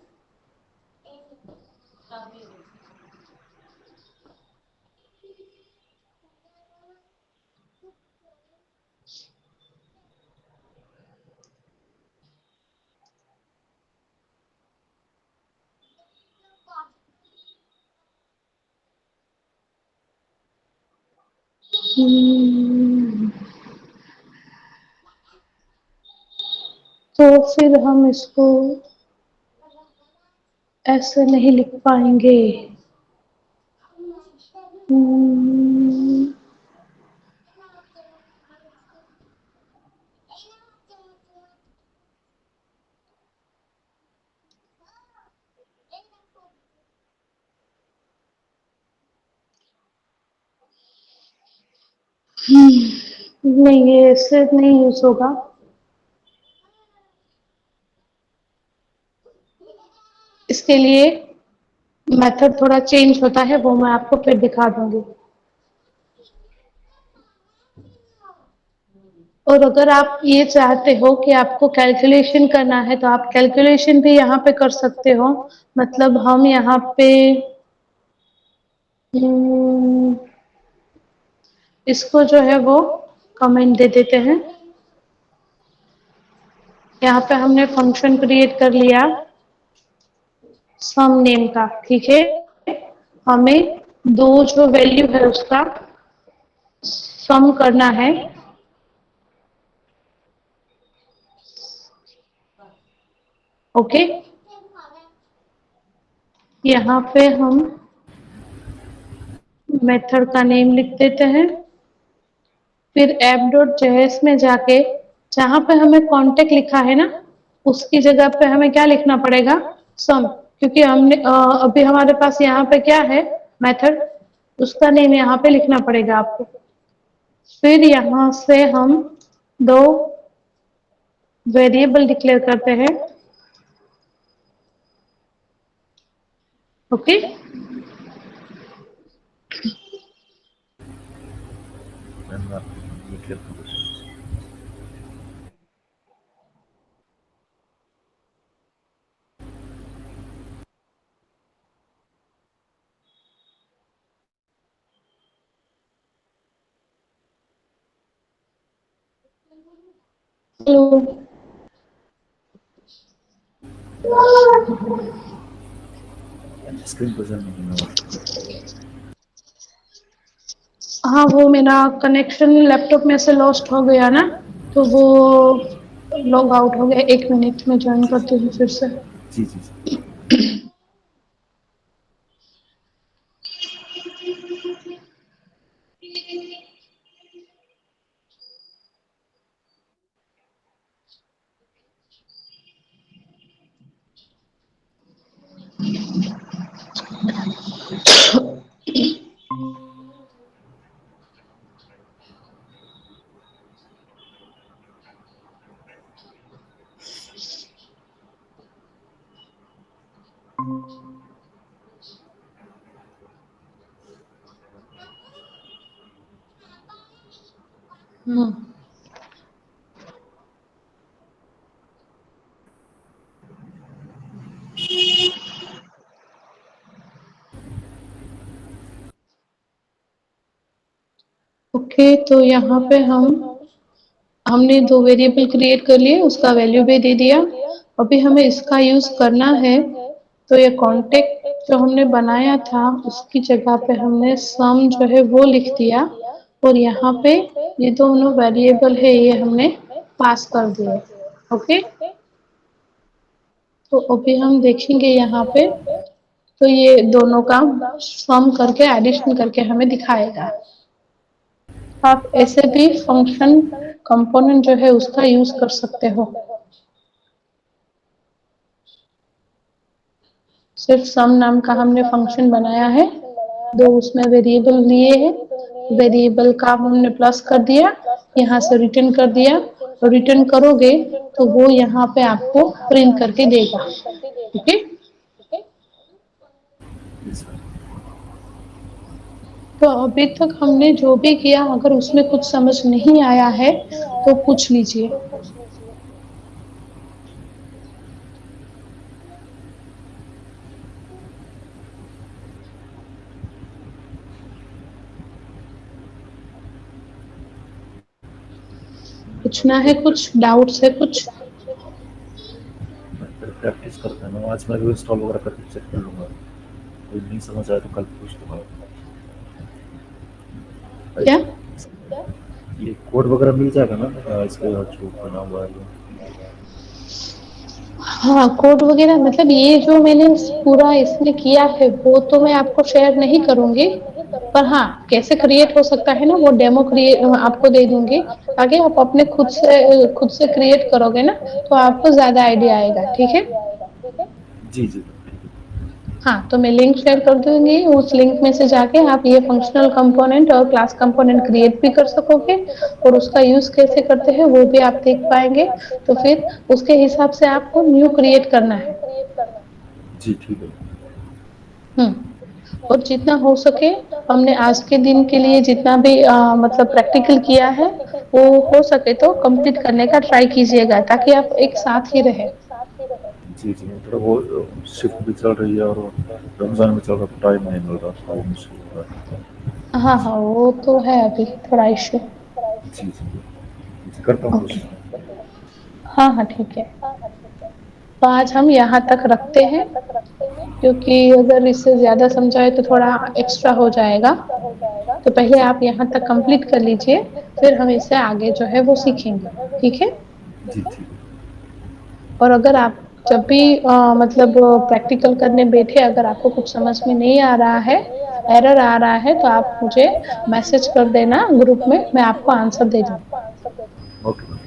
तो फिर हम इसको ऐसे नहीं लिख पाएंगे। नहीं, ये ऐसे नहीं यूज होगा। इसके लिए मेथड थोड़ा चेंज होता है, वो मैं आपको फिर दिखा दूंगी। और अगर आप ये चाहते हो कि आपको कैलकुलेशन करना है तो आप कैलकुलेशन भी यहाँ पे कर सकते हो। मतलब हम यहाँ पे इसको जो है वो कमेंट दे देते हैं। यहाँ पे हमने फंक्शन क्रिएट कर लिया सम नेम का, ठीक है। हमें दो जो वैल्यू है उसका सम करना है। ओके, यहाँ पे हम मेथड का नेम लिख देते हैं, फिर app.js में जाके जहां पे हमें कांटेक्ट लिखा है ना उसकी जगह पे हमें क्या लिखना पड़ेगा, सम, क्योंकि हमने अभी हमारे पास यहाँ पे क्या है मेथड, उसका नेम यहाँ पे लिखना पड़ेगा आपको। फिर यहाँ से हम दो वेरिएबल डिक्लेयर करते हैं। ओके, मैम आप ये क्लियर कर दीजिए। हेलो, स्क्रीन प्रेजेंट नहीं होगा। हाँ वो मेरा कनेक्शन लैपटॉप में से लॉस्ट हो गया ना, तो वो लॉग आउट हो गया। 1 मिनट में ज्वाइन जी करती हूँ फिर से। जी जी जी। हम्म, ओके, तो यहाँ पे हमने दो वेरिएबल क्रिएट कर लिए, उसका वैल्यू भी दे दिया। अभी हमें इसका यूज करना है, तो ये कॉन्टेक्ट जो हमने बनाया था उसकी जगह पे हमने सम जो है वो लिख दिया, और यहाँ पे ये दोनों वेरिएबल है ये हमने पास कर दिए। ओके, तो अभी हम देखेंगे यहाँ पे, तो ये दोनों का सम करके एडिशन करके हमें दिखाएगा। आप ऐसे भी फंक्शन कंपोनेंट जो है उसका यूज कर सकते हो। सिर्फ सम नाम का हमने फंक्शन बनाया है, दो उसमें वेरिएबल लिए हैं, वेरिएबल का हमने प्लस कर दिया, यहाँ से रिटर्न कर दिया, और रिटर्न करोगे तो वो यहाँ पे आपको प्रिंट करके देगा। ठीक है, यस मैम। तो अभी तक हमने जो भी किया अगर उसमें कुछ समझ नहीं आया है तो पूछ लीजिए। पूछना है कुछ, डाउट्स है कुछ? मैं फिर प्रैक्टिस करता हूँ, आज मैं भी इंस्टॉल वगैरह करके चेक कर लूँगा, कोई नहीं समझ आया तो कल पूछ लूँगा। क्या? ये कोड वगैरह मिल जाएगा ना इसका जो बना हुआ है ये? हाँ, कोड वगैरह मतलब ये जो मैंने पूरा इसमें किया है वो तो मैं आपको शेयर नहीं करूँगी, पर हाँ, कैसे क्रिएट हो सकता है ना वो डेमो आपको दे दूँगी, ताकि आप अपने खुद से क्रिएट करोगे ना तो आपको ज़्यादा आइडिया आएगा, ठीक है? जी, जी, ठीक है। हाँ, तो मैं लिंक शेयर कर दूँगी, उस लिंक में से जाके आप ये फंक्शनल कंपोनेंट और क्लास कंपोनेंट क्रिएट भी कर सकोगे और उसका यूज़ कैसे करते हैं वो भी आप देख पाएँगे। तो फिर उसके हिसाब से आपको न्यू क्रिएट करना है। जी, ठीक है। और जितना हो सके हमने आज के दिन के लिए जितना भी मतलब प्रैक्टिकल किया है, वो हो सके तो कंप्लीट करने का ट्राई कीजिएगा ताकि आप एक साथ ही रहे। जी, जी, थोड़ा वो शिफ्ट भी चल रही है और रमज़ान भी चल रहा है तो टाइम नहीं मिल रहा, थोड़ा वो मुश्किल हो रहा है। हाँ, हाँ, वो तो है अभी थोड़ा इश्यू। जी, जी, जी, करता हूँ ओके। कोशिश। हाँ, हाँ, ठीक है। तो आज हम यहाँ तक रखते हैं क्योंकि अगर इससे ज़्यादा समझाए तो थोड़ा एक्स्ट्रा हो जाएगा। तो पहले आप यहाँ तक कंप्लीट कर लीजिए, फिर हम इससे आगे जो है वो सीखेंगे, ठीक है? जी, ठीक है। और अगर आप जब भी मतलब प्रैक्टिकल करने बैठे अगर आपको कुछ समझ में नहीं आ रहा है, एरर आ रहा है तो आप मुझे मैसेज कर देना ग्रुप में, मैं आपको आंसर दे दूँगी। ओके मैम,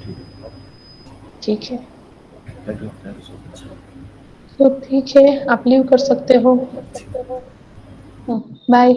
ठीक है। ठीक है, थैंक यू सो मच। तो ठीक है, आप लीव कर सकते हो। जी। बाय।